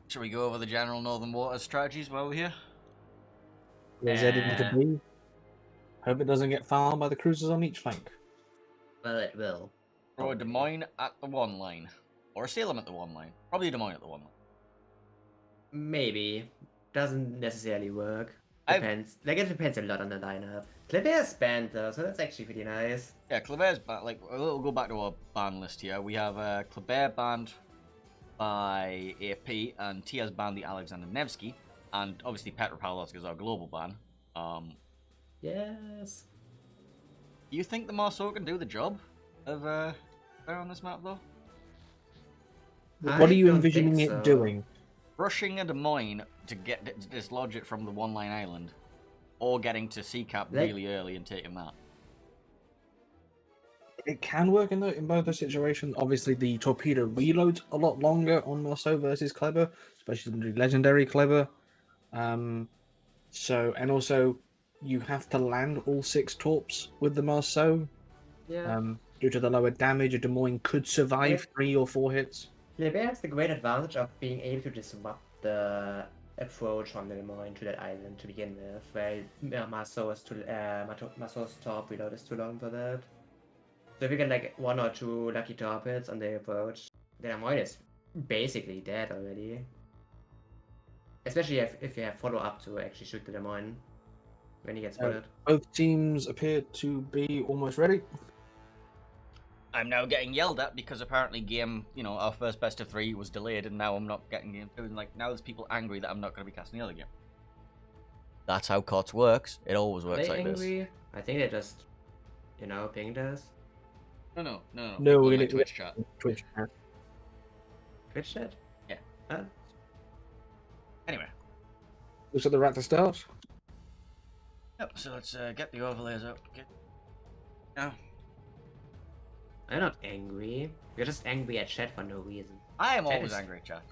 [SPEAKER 3] shall we go over the general Northern Waters strategies while we're here?
[SPEAKER 2] There's editing to B. Hope it doesn't get fouled by the cruisers on each flank.
[SPEAKER 1] Well, it will.
[SPEAKER 3] Throw a
[SPEAKER 1] Probably.
[SPEAKER 3] Des Moines at the 1 line, or a Salem at the 1 line. Probably a Des Moines at the 1 line.
[SPEAKER 1] Maybe. Doesn't necessarily work.
[SPEAKER 3] I've-
[SPEAKER 1] Depends. Like, it depends a lot on the lineup. Kleber's banned though, so that's actually pretty nice.
[SPEAKER 3] Yeah, Kleber's banned. Like, we'll go back to our ban list here. We have Kleber banned by AP, and Tia's banned the Alexander Nevsky, and obviously Petropavlovsk is our global ban.
[SPEAKER 1] Yes.
[SPEAKER 3] Do you think the Marceau can do the job of Kleber on this map though?
[SPEAKER 2] What are you
[SPEAKER 1] don't
[SPEAKER 2] envisioning
[SPEAKER 1] think
[SPEAKER 2] it
[SPEAKER 1] so.
[SPEAKER 2] doing?
[SPEAKER 3] Rushing a Des Moines to dislodge it from the 1 line island, or getting to C-cap
[SPEAKER 1] Like-
[SPEAKER 3] really early and taking that.
[SPEAKER 2] It can work in both the situations. Obviously, the torpedo reloads a lot longer on Marceau versus Kleber, especially the legendary Kleber. So, and also, you have to land all 6 torps with the Marceau.
[SPEAKER 1] Yeah.
[SPEAKER 2] Due to the lower damage, a Des Moines could survive 3 or 4 hits.
[SPEAKER 1] Kleber has the great advantage of being able to disrupt the approach from the Des Moines to that island to begin with, where Marceau's top reload is too long for that. So if you get like 1 or 2 lucky torpedoes on the approach, the Des Moines is basically dead already. Especially if you have follow-up to actually shoot the Des Moines when he gets spotted.
[SPEAKER 2] Both teams appear to be almost ready.
[SPEAKER 3] I'm now getting yelled at because apparently our first best of 3 was delayed, and now I'm not getting game 2. And like now there's people angry that I'm not going to be casting the other game. That's how KOTS works. It always
[SPEAKER 1] Are
[SPEAKER 3] works
[SPEAKER 1] they
[SPEAKER 3] like
[SPEAKER 1] angry?
[SPEAKER 3] this.
[SPEAKER 1] I think they just, pinged us.
[SPEAKER 3] No.
[SPEAKER 2] No,
[SPEAKER 3] People
[SPEAKER 2] we
[SPEAKER 3] in my
[SPEAKER 2] didn't-
[SPEAKER 3] Twitch chat.
[SPEAKER 2] Twitch chat.
[SPEAKER 1] Twitch chat?
[SPEAKER 3] Yeah.
[SPEAKER 1] Huh?
[SPEAKER 3] Anyway,
[SPEAKER 2] Looks like the rat to start.
[SPEAKER 3] yep. So let's get the overlays up. Now,
[SPEAKER 1] I'm not angry. We're just angry at chat for no reason.
[SPEAKER 3] I am
[SPEAKER 1] Chat
[SPEAKER 3] always
[SPEAKER 1] is-
[SPEAKER 3] angry at chat.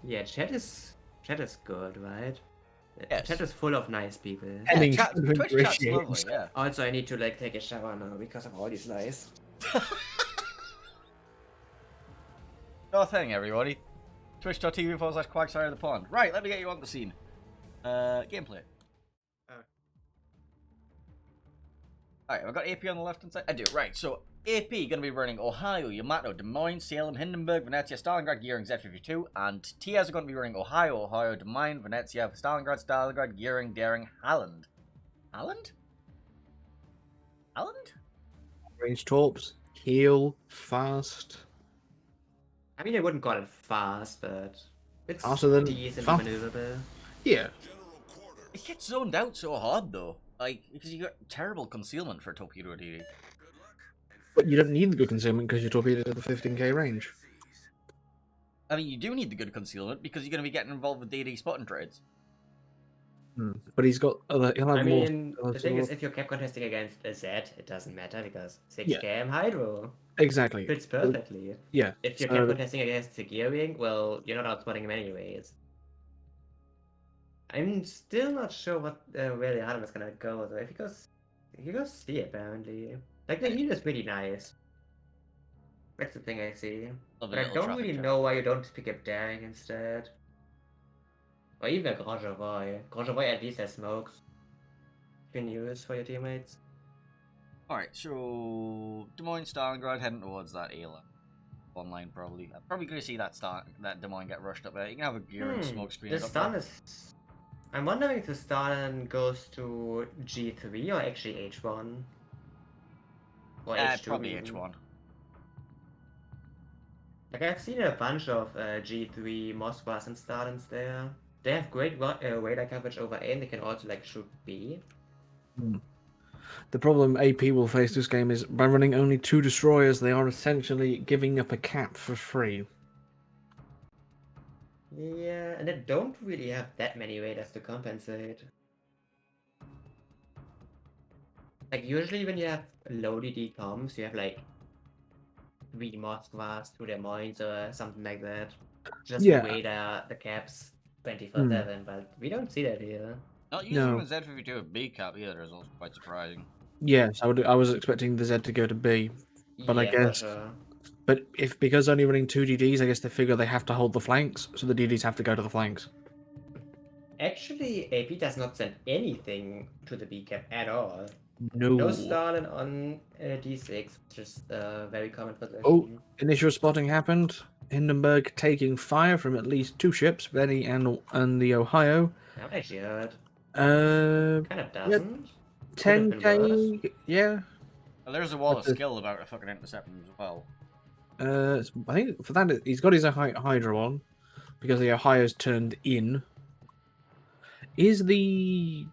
[SPEAKER 1] Yeah, chat is good, right?
[SPEAKER 3] Yes.
[SPEAKER 1] Chat is full of nice people.
[SPEAKER 3] Yeah,
[SPEAKER 2] Ending
[SPEAKER 3] Twitch chat's
[SPEAKER 2] appreciate
[SPEAKER 3] lovely.
[SPEAKER 2] himself.
[SPEAKER 3] Yeah.
[SPEAKER 1] Also, I need to take a shower now because of all these lies.
[SPEAKER 3] Sure thing, everybody. Twitch.tv/Quagsire of the Pond. Right, let me get you on the scene. Gameplay. Alright, I've got AP on the left hand side. I do, right. So, AP going to be running Ohio, Yamato, Des Moines, Salem, Hindenburg, Venezia, Stalingrad, Gearing, Z52. And TS are going to be running Ohio, Des Moines, Venezia, Stalingrad, Gearing, Daring, Halland. Halland?
[SPEAKER 2] Range torps, heal, fast.
[SPEAKER 1] I mean, I wouldn't call it fast, but it's
[SPEAKER 2] Faster than
[SPEAKER 1] decently
[SPEAKER 2] fast.
[SPEAKER 1] maneuverable.
[SPEAKER 2] Yeah.
[SPEAKER 3] It gets zoned out so hard, though. Like, because you got terrible concealment for torpedo DD.
[SPEAKER 2] But you don't need the good concealment because your torpedoes at the 15k range.
[SPEAKER 3] I mean, you do need the good concealment because you're going to be getting involved with DD spotting trades.
[SPEAKER 2] But he'll have
[SPEAKER 1] I
[SPEAKER 2] more.
[SPEAKER 1] mean, the thing is, if you're cap contesting against a Z, it doesn't matter because 6km Hydro
[SPEAKER 2] Exactly.
[SPEAKER 1] fits perfectly.
[SPEAKER 2] Yeah.
[SPEAKER 1] If you're
[SPEAKER 2] so-
[SPEAKER 1] cap contesting against the gearing, well, you're not outspotting him anyways. I'm still not sure where the Adam is gonna go though. If he goes C apparently. Like the heal is really nice. That's the thing I see.
[SPEAKER 3] Love
[SPEAKER 1] But
[SPEAKER 3] a
[SPEAKER 1] I
[SPEAKER 3] little
[SPEAKER 1] don't
[SPEAKER 3] traffic
[SPEAKER 1] really
[SPEAKER 3] jam.
[SPEAKER 1] know why you don't pick up Daring instead. Or even a Grand Javoy. Grand Javoy at least has smokes. You can use for your teammates.
[SPEAKER 3] Alright, so Des Moines, Stalingrad heading towards that A-line. Online probably. I'm probably going to see that Des Moines get rushed up there. You can have a gearing smoke screen.
[SPEAKER 1] The
[SPEAKER 3] up
[SPEAKER 1] stun
[SPEAKER 3] there.
[SPEAKER 1] is... I'm wondering if the stun goes to G3 or actually H1. Or H2
[SPEAKER 3] Probably
[SPEAKER 1] even.
[SPEAKER 3] H1.
[SPEAKER 1] Like I've seen a bunch of G3 Moskvas and Stalins there. They have great radar coverage over A and they can also like shoot B.
[SPEAKER 2] The problem AP will face this game is by running only 2 destroyers, they are essentially giving up a cap for free.
[SPEAKER 1] Yeah, and they don't really have that many radars to compensate. Like usually when you have low DD comms, you have like 3 Moskvas, 2 Des Moines or something like that. Just
[SPEAKER 2] Yeah.
[SPEAKER 1] weigh the caps 24/7, but we don't see that here.
[SPEAKER 3] Not using
[SPEAKER 2] No.
[SPEAKER 3] the Z52 with B cap either is also quite surprising.
[SPEAKER 2] Yes, I was expecting the Z to go to B, but I
[SPEAKER 1] Yeah, for
[SPEAKER 2] guess.
[SPEAKER 1] sure.
[SPEAKER 2] But because only running 2 DDs, I guess they figure they have to hold the flanks, so the DDs have to go to the flanks.
[SPEAKER 1] Actually, AP does not send anything to the B cap at all.
[SPEAKER 2] No.
[SPEAKER 1] No Stalin on D6, which is a very common position.
[SPEAKER 2] Oh, initial spotting happened. Hindenburg taking fire from at least 2 ships, Benny and the Ohio.
[SPEAKER 1] I haven't actually heard.
[SPEAKER 2] Uh,
[SPEAKER 1] Kind of doesn't.
[SPEAKER 2] 10k, yeah.
[SPEAKER 3] Well, there's a wall of
[SPEAKER 2] That's a-
[SPEAKER 3] skill about a fucking intercepting as well.
[SPEAKER 2] I think for that he's got his Hydra on because the Ohio's turned in. Is the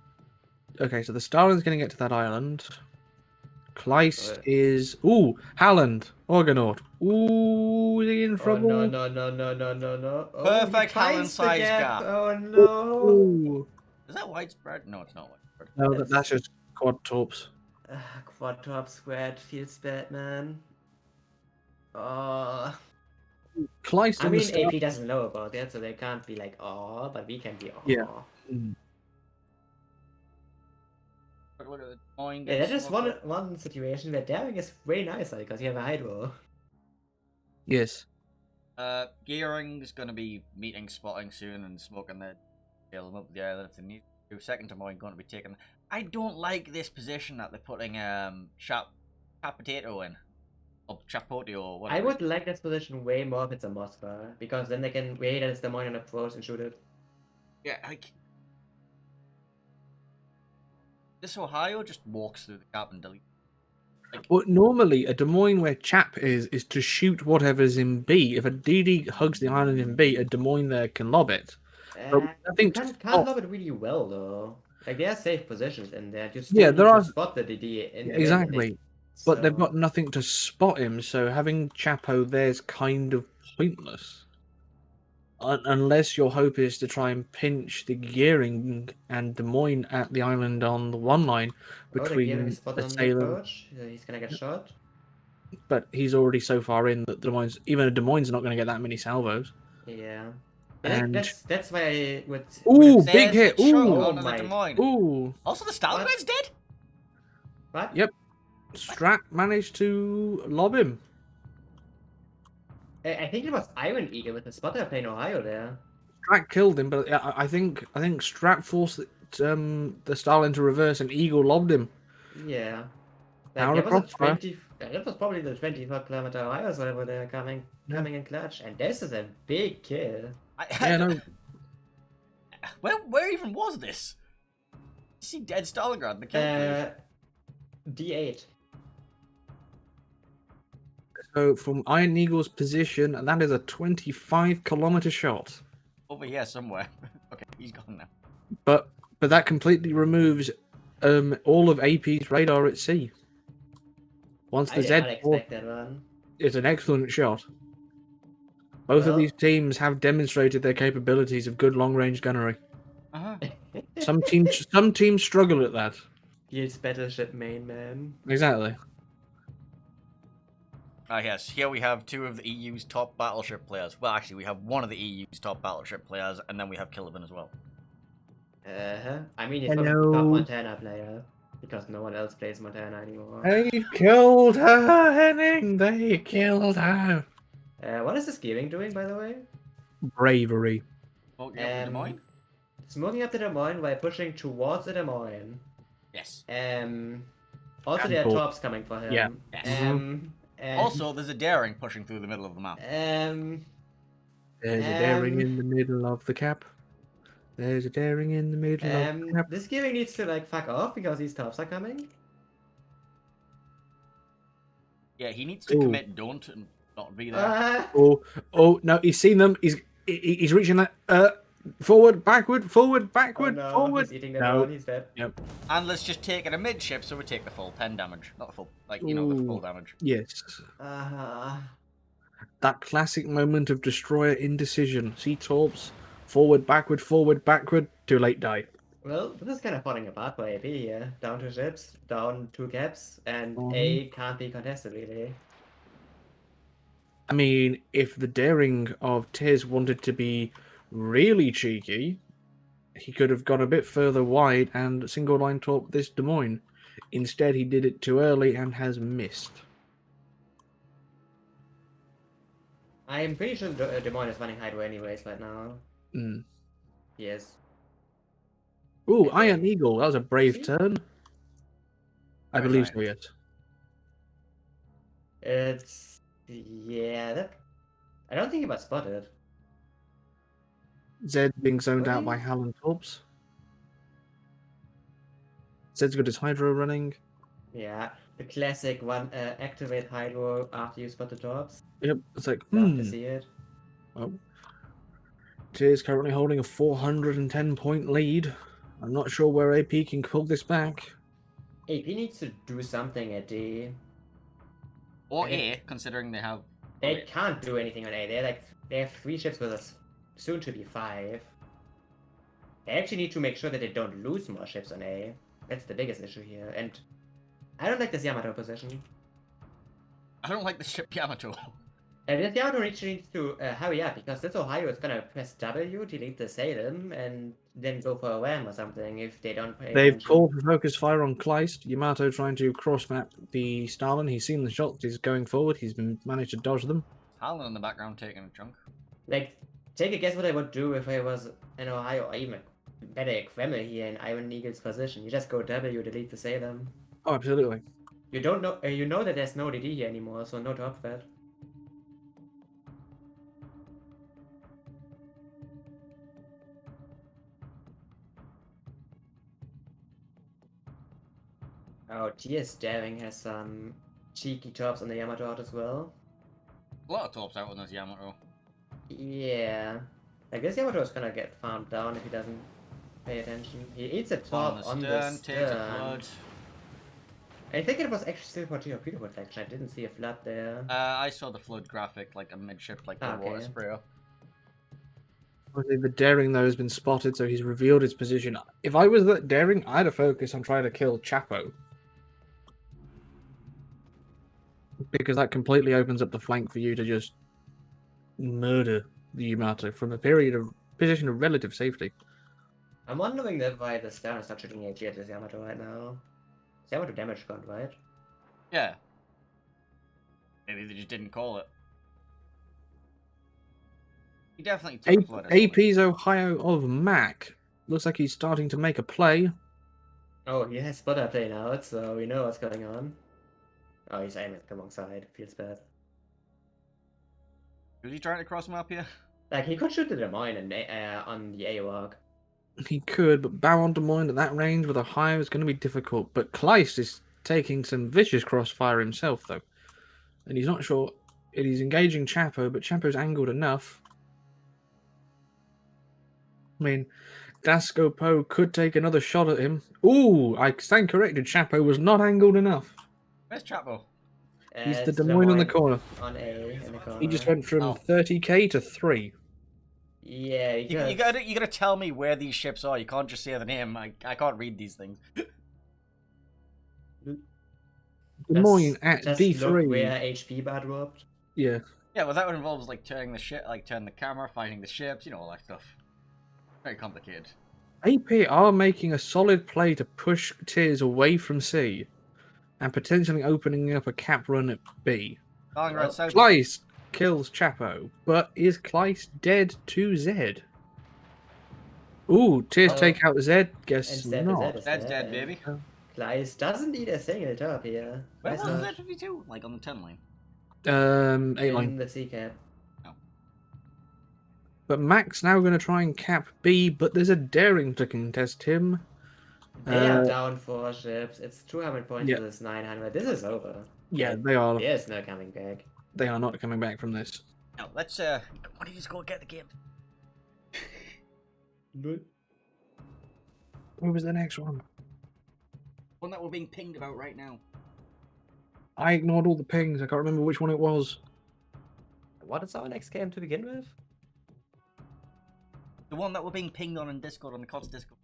[SPEAKER 2] okay? So the Stalin's going to get to that island. Kleist is Halland Organaut. Ooh, is he in
[SPEAKER 1] Oh
[SPEAKER 2] trouble?
[SPEAKER 1] no. Oh,
[SPEAKER 3] Perfect
[SPEAKER 1] he finds the
[SPEAKER 3] Halland-sized gap.
[SPEAKER 1] Oh no.
[SPEAKER 2] Ooh.
[SPEAKER 3] Is that widespread? No, it's not widespread.
[SPEAKER 2] No, that's just quad torps.
[SPEAKER 1] Quad top squared feels bad, man. Oh.
[SPEAKER 2] Kleist
[SPEAKER 1] I
[SPEAKER 2] on the
[SPEAKER 1] mean,
[SPEAKER 2] Stalin.
[SPEAKER 1] AP doesn't know about that, so they can't be like, oh, but we can be, oh.
[SPEAKER 2] Yeah. Mm.
[SPEAKER 3] Look at the point.
[SPEAKER 1] Yeah, that is one situation where daring is way nicer because you have a hydro.
[SPEAKER 2] Yes.
[SPEAKER 3] Gearing's going to be meeting spotting soon and smoking their tail them up the island if they need to. Second to mine going to be taken. I don't like this position that they're putting Chap Potato in. Or Chapote or whatever.
[SPEAKER 1] I would like this position way more if it's a Moskva, because then they can wait as the mine on approach and shoot it.
[SPEAKER 3] Yeah, like this Ohio just walks through the gap and deletes. Like,
[SPEAKER 2] Well, normally a Des Moines where Chap is to shoot whatever's in B. If a DD hugs the island in B, a Des Moines there can lob it. I
[SPEAKER 1] You
[SPEAKER 2] think
[SPEAKER 1] can't lob it really well though. Like there are safe positions in there. You still
[SPEAKER 2] Yeah,
[SPEAKER 1] need
[SPEAKER 2] there
[SPEAKER 1] to
[SPEAKER 2] are-
[SPEAKER 1] spot the DD in
[SPEAKER 2] exactly. But they've
[SPEAKER 1] so-
[SPEAKER 2] got nothing to spot him, so having Chapo there's kind of pointless. Unless your hope is to try and pinch the Gearing and Des Moines at the island on the one line
[SPEAKER 1] the
[SPEAKER 2] between
[SPEAKER 1] Gearing is spotted
[SPEAKER 2] the
[SPEAKER 1] on the
[SPEAKER 2] Salem.
[SPEAKER 1] approach. He's gonna get shot.
[SPEAKER 2] But he's already so far in that Des Moines, even a Des Moines, is not going to get that many salvos.
[SPEAKER 1] Yeah.
[SPEAKER 2] And-
[SPEAKER 1] That's why I would.
[SPEAKER 2] Ooh,
[SPEAKER 3] there's
[SPEAKER 2] big hit!
[SPEAKER 3] a chunk
[SPEAKER 2] Ooh,
[SPEAKER 3] onto the
[SPEAKER 1] my-
[SPEAKER 3] Des Moines.
[SPEAKER 2] ooh.
[SPEAKER 3] Also, the Stalingrad's dead.
[SPEAKER 1] What?
[SPEAKER 2] Yep. Strat managed to lob him.
[SPEAKER 1] I think it was Iron Eagle with the spotter playing Ohio there.
[SPEAKER 2] Strat killed him, but I think Strat forced the Stalin to reverse, and Eagle lobbed him.
[SPEAKER 1] Yeah.
[SPEAKER 2] Power
[SPEAKER 1] There was a
[SPEAKER 2] across fire.
[SPEAKER 1] 20. That was probably the 24-kilometer Ohio's whatever they're coming in clutch, and this is a big kill.
[SPEAKER 2] Yeah, no.
[SPEAKER 3] Where even was this? You see dead Stalingrad in the kill field.
[SPEAKER 1] D8.
[SPEAKER 2] So from Iron Eagle's position, and that is a 25-kilometer shot.
[SPEAKER 3] Over here somewhere. Okay, he's gone now.
[SPEAKER 2] But that completely removes all of AP's radar at sea. Once
[SPEAKER 1] I
[SPEAKER 2] the
[SPEAKER 1] did not
[SPEAKER 2] Z4
[SPEAKER 1] expect that one.
[SPEAKER 2] is an excellent shot. Both of
[SPEAKER 1] Well-
[SPEAKER 2] these teams have demonstrated their capabilities of good long-range gunnery.
[SPEAKER 3] Uh-huh.
[SPEAKER 2] Some teams struggle at that.
[SPEAKER 1] Here's Battleship main man.
[SPEAKER 2] Exactly.
[SPEAKER 3] Ah, yes. Here we have two of the EU's top battleship players. Well, actually, we have one of the EU's top battleship players, and then we have Killivan as well.
[SPEAKER 1] I mean, he's probably
[SPEAKER 2] Hello.
[SPEAKER 1] top Montana player. Because no one else plays Montana anymore.
[SPEAKER 2] They killed her, Henning. They killed her.
[SPEAKER 1] What is this gearing doing, by the way?
[SPEAKER 2] Bravery.
[SPEAKER 3] Oh, yeah, Des Moines?
[SPEAKER 1] Smoking up the Des Moines while pushing towards the Des Moines.
[SPEAKER 3] Yes.
[SPEAKER 1] Also, there are
[SPEAKER 2] Campbell.
[SPEAKER 1] tops coming for him.
[SPEAKER 2] Yeah.
[SPEAKER 1] Yes.
[SPEAKER 3] Also, there's a daring pushing through the middle of the map.
[SPEAKER 2] There's a daring in the middle of the cap. There's a daring in the middle of the cap.
[SPEAKER 1] This gearing needs to like fuck off because these tops are coming.
[SPEAKER 3] Yeah, he needs to
[SPEAKER 2] Ooh.
[SPEAKER 3] commit don't and not be there.
[SPEAKER 2] Oh no, he's seen them. He's reaching that. Forward, backward, forward, backward,
[SPEAKER 1] oh no,
[SPEAKER 2] forward.
[SPEAKER 1] he's eating the
[SPEAKER 2] No.
[SPEAKER 1] bone, he's dead.
[SPEAKER 3] And let's just take it a midship so we take the full 10 damage. Not the full, like, you know, the full
[SPEAKER 2] Ooh.
[SPEAKER 3] damage.
[SPEAKER 2] Yes. That classic moment of destroyer indecision. See torps. Forward, backward, too late die.
[SPEAKER 1] Well, this is kind of falling apart for AP here. Down 2 ships, down 2 caps, and
[SPEAKER 2] Mhm.
[SPEAKER 1] A can't be contested really.
[SPEAKER 2] I mean, if the daring of Tiz wanted to be really cheeky, he could have gone a bit further wide and single line torp this Des Moines. Instead, he did it too early and has missed.
[SPEAKER 1] I'm pretty sure Des Moines is running Hydro anyways right now.
[SPEAKER 2] Mm.
[SPEAKER 1] Yes.
[SPEAKER 2] Ooh,
[SPEAKER 1] I
[SPEAKER 2] Iron
[SPEAKER 1] think.
[SPEAKER 2] Eagle. That was a brave
[SPEAKER 1] Is he?
[SPEAKER 2] turn. I
[SPEAKER 3] Very
[SPEAKER 2] believe
[SPEAKER 3] fine.
[SPEAKER 2] so, yes.
[SPEAKER 1] It's. Yeah, that. I don't think he was spotted.
[SPEAKER 2] Zed being zoned
[SPEAKER 1] Was
[SPEAKER 2] out
[SPEAKER 1] he?
[SPEAKER 2] by Howland Torps. Zed's got his Hydro running.
[SPEAKER 1] Yeah, the classic one activate Hydro after you spot the tops.
[SPEAKER 2] Yep, it's like,
[SPEAKER 1] Love to see it.
[SPEAKER 2] Well, Tiz currently holding a 410-point lead. I'm not sure where AP can pull this back.
[SPEAKER 1] AP needs to do something at D.
[SPEAKER 3] Or
[SPEAKER 1] I think-
[SPEAKER 3] A, considering they have.
[SPEAKER 1] They
[SPEAKER 3] Okay.
[SPEAKER 1] can't do anything on A. They have 3 ships with us, soon to be 5. They actually need to make sure that they don't lose more ships on A. That's the biggest issue here. And I don't like this Yamato position.
[SPEAKER 3] I don't like the ship Yamato.
[SPEAKER 1] This Yamato actually needs to hurry up because this Ohio is gonna press W, delete the Salem, and then go for a ram or something if they don't pay
[SPEAKER 2] They've
[SPEAKER 1] attention.
[SPEAKER 2] called for focus fire on Kleist. Yamato trying to cross map the Stalin. He's seen the shots. He's going forward. He's managed to dodge them.
[SPEAKER 3] Howland in the background taking a chunk.
[SPEAKER 1] Like, take a guess what I would do if I was in Ohio, or even better, a Kreml here in Iron Eagle's position. You just go W, delete the Salem.
[SPEAKER 2] Oh, absolutely.
[SPEAKER 1] You don't know, you know that there's no DD here anymore, so no top threat. Oh, TS Daring has some cheeky tops on the Yamato out as well.
[SPEAKER 3] A lot of torps out on this Yamato.
[SPEAKER 1] Yeah. Like, this Yamato is gonna get farmed down if he doesn't pay attention. He eats a
[SPEAKER 3] On
[SPEAKER 1] top
[SPEAKER 3] the
[SPEAKER 1] on the
[SPEAKER 3] stern, takes a
[SPEAKER 1] stern.
[SPEAKER 3] flood.
[SPEAKER 1] I think it was actually still for torpedo protection. I didn't see a flood there.
[SPEAKER 3] I saw the flood graphic, like a midship, like the water
[SPEAKER 1] Okay.
[SPEAKER 3] sprayer.
[SPEAKER 2] Obviously, the daring though has been spotted, so he's revealed his position. If I was that daring, I'd have focused on trying to kill Chapo, because that completely opens up the flank for you to just murder the Yamato from a position of relative safety.
[SPEAKER 1] I'm wondering that why the stern is not shooting AG at this Yamato right now. Is Yamato damage gone, right?
[SPEAKER 3] Yeah. Maybe they just didn't call it. He definitely took a flood.
[SPEAKER 2] AP's Ohio of Mac looks like he's starting to make a play.
[SPEAKER 1] Oh, he has spotter plane out, so we know what's going on. Oh, he's aiming at the wrong side. Feels bad.
[SPEAKER 3] Was he trying to cross map here?
[SPEAKER 1] Like, he could shoot the Des Moines and, on the A-Walk.
[SPEAKER 2] He could, but bow on Des Moines at that range with Ohio is going to be difficult. But Kleist is taking some vicious crossfire himself, though. And he's not sure. He's engaging Chapo, but Chapo's angled enough. I mean, Dasco Poe could take another shot at him. Ooh, I stand corrected. Chapo was not angled enough.
[SPEAKER 3] Where's Chapo?
[SPEAKER 2] He's the
[SPEAKER 1] It's
[SPEAKER 2] Des Moines on the corner.
[SPEAKER 1] On A in the corner.
[SPEAKER 2] He just went from
[SPEAKER 3] Oh.
[SPEAKER 2] 30k to 3.
[SPEAKER 1] Yeah,
[SPEAKER 3] You
[SPEAKER 1] because...
[SPEAKER 3] gotta tell me where these ships are. You can't just say the name. I can't read these things.
[SPEAKER 2] Des Moines at
[SPEAKER 1] just
[SPEAKER 2] D3.
[SPEAKER 1] look where HP bar dropped.
[SPEAKER 2] Yeah.
[SPEAKER 3] Yeah, well that would involve like turning the ship, like turn the camera, finding the ships, you know, all that stuff. Very complicated.
[SPEAKER 2] AP are making a solid play to push Tiz away from C and potentially opening up a cap run at B.
[SPEAKER 3] Stalingrad
[SPEAKER 1] Well,
[SPEAKER 3] South.
[SPEAKER 2] Kleist kills Chapo, but is Kleist dead to Zed? Ooh, Tiz
[SPEAKER 1] Oh.
[SPEAKER 2] take out Zed? Guess
[SPEAKER 1] Instead,
[SPEAKER 2] not.
[SPEAKER 1] Zed is
[SPEAKER 3] That's dead,
[SPEAKER 1] and
[SPEAKER 3] baby.
[SPEAKER 1] Kleist doesn't need a single top here.
[SPEAKER 3] Where
[SPEAKER 1] Nice
[SPEAKER 3] was
[SPEAKER 1] touch.
[SPEAKER 3] that 52? Like on the 10 line.
[SPEAKER 2] 8 line.
[SPEAKER 1] In the C cap.
[SPEAKER 2] But Mac's now going to try and cap B, but there's a daring to contest him.
[SPEAKER 1] They are down 4 ships. It's 200 points
[SPEAKER 2] yeah.
[SPEAKER 1] to this 900. This is over.
[SPEAKER 2] Yeah, they are.
[SPEAKER 1] There's no coming back.
[SPEAKER 2] They are not coming back from this.
[SPEAKER 3] Now let's why don't you just go get the game?
[SPEAKER 2] Where was the next one?
[SPEAKER 3] One that we're being pinged about right now.
[SPEAKER 2] I ignored all the pings. I can't remember which one it was.
[SPEAKER 1] What is our next game to begin with?
[SPEAKER 3] The one that we're being pinged on in Discord, on the KOTS Discord.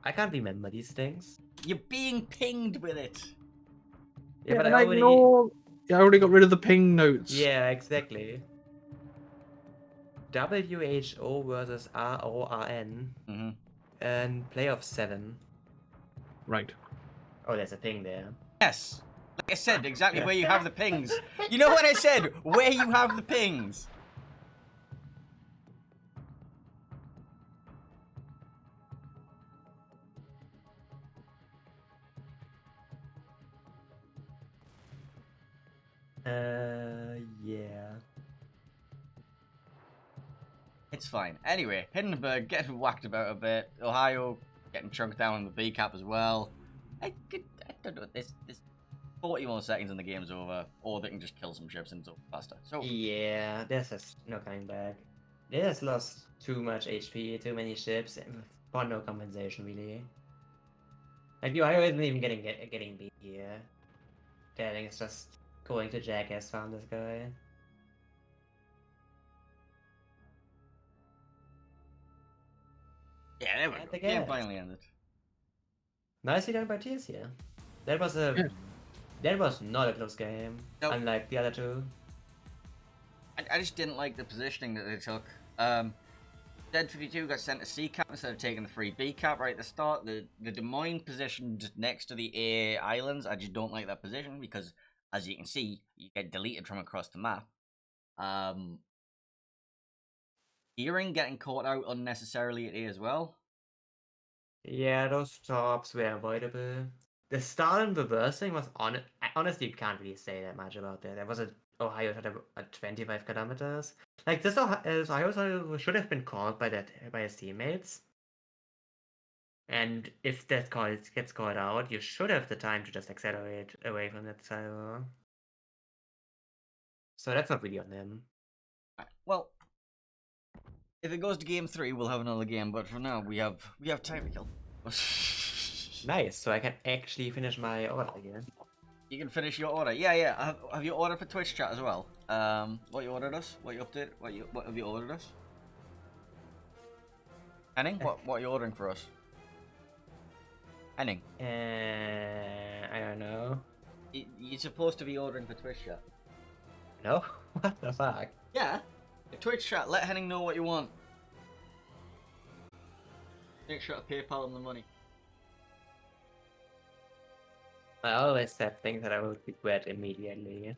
[SPEAKER 1] I can't remember these things.
[SPEAKER 3] You're being pinged with it.
[SPEAKER 1] Yeah, but
[SPEAKER 2] and
[SPEAKER 1] I already.
[SPEAKER 2] I already got rid of the ping notes.
[SPEAKER 1] Yeah, exactly. WHO versus RORN
[SPEAKER 3] Mm-hmm.
[SPEAKER 1] and playoff 7.
[SPEAKER 2] Right.
[SPEAKER 1] Oh, there's a ping there.
[SPEAKER 3] Yes. Like I said, exactly where you have the pings. You know what I said? Where you have the pings.
[SPEAKER 1] Yeah.
[SPEAKER 3] It's fine. Anyway, Hindenburg getting whacked about a bit. Ohio getting chunked down in the B cap as well. I don't know. There's 40 more seconds and the game's over, or they can just kill some ships and it's over faster. So
[SPEAKER 1] Yeah, there's just no coming back. They just lost too much HP, too many ships, and for no compensation, really. Like, the Ohio isn't even getting beat here. Daring is just going to jackass farm this guy.
[SPEAKER 3] yeah, there we
[SPEAKER 1] And
[SPEAKER 3] go.
[SPEAKER 1] the
[SPEAKER 3] Game
[SPEAKER 1] gas.
[SPEAKER 3] finally ended.
[SPEAKER 1] Nicely done by Tears here. That was
[SPEAKER 2] Yeah.
[SPEAKER 1] that was not a close game,
[SPEAKER 3] Nope.
[SPEAKER 1] unlike the other two.
[SPEAKER 3] I just didn't like the positioning that they took. Dead 52 got sent to C cap instead of taking the free B cap right at the start. The Des Moines positioned next to the A islands. I just don't like that position because, as you can see, you get deleted from across the map. Gearing getting caught out unnecessarily at A as well.
[SPEAKER 1] Yeah, those stops were avoidable. The start and reversing was honestly, you can't really say that much about that. There was a Ohio shot at 25 kilometers. Like this Ohio shot should have been called by his teammates. And if that call gets called out, you should have the time to just accelerate away from that silo. So that's not really on him.
[SPEAKER 3] Well, if it goes to game 3, we'll have another game. But for now, we have time to kill.
[SPEAKER 1] Nice. So I can actually finish my order again.
[SPEAKER 3] You can finish your order. Yeah. Have you ordered for Twitch chat as well? What you ordered us? What you updated? What have you ordered us? Henning, what are you ordering for us? Henning,
[SPEAKER 1] I don't know.
[SPEAKER 3] you're supposed to be ordering for Twitch chat.
[SPEAKER 1] No? What the fuck?
[SPEAKER 3] Yeah. Twitch chat. Let Henning know what you want. Make sure to PayPal him the money.
[SPEAKER 1] I always said things that I would regret immediately.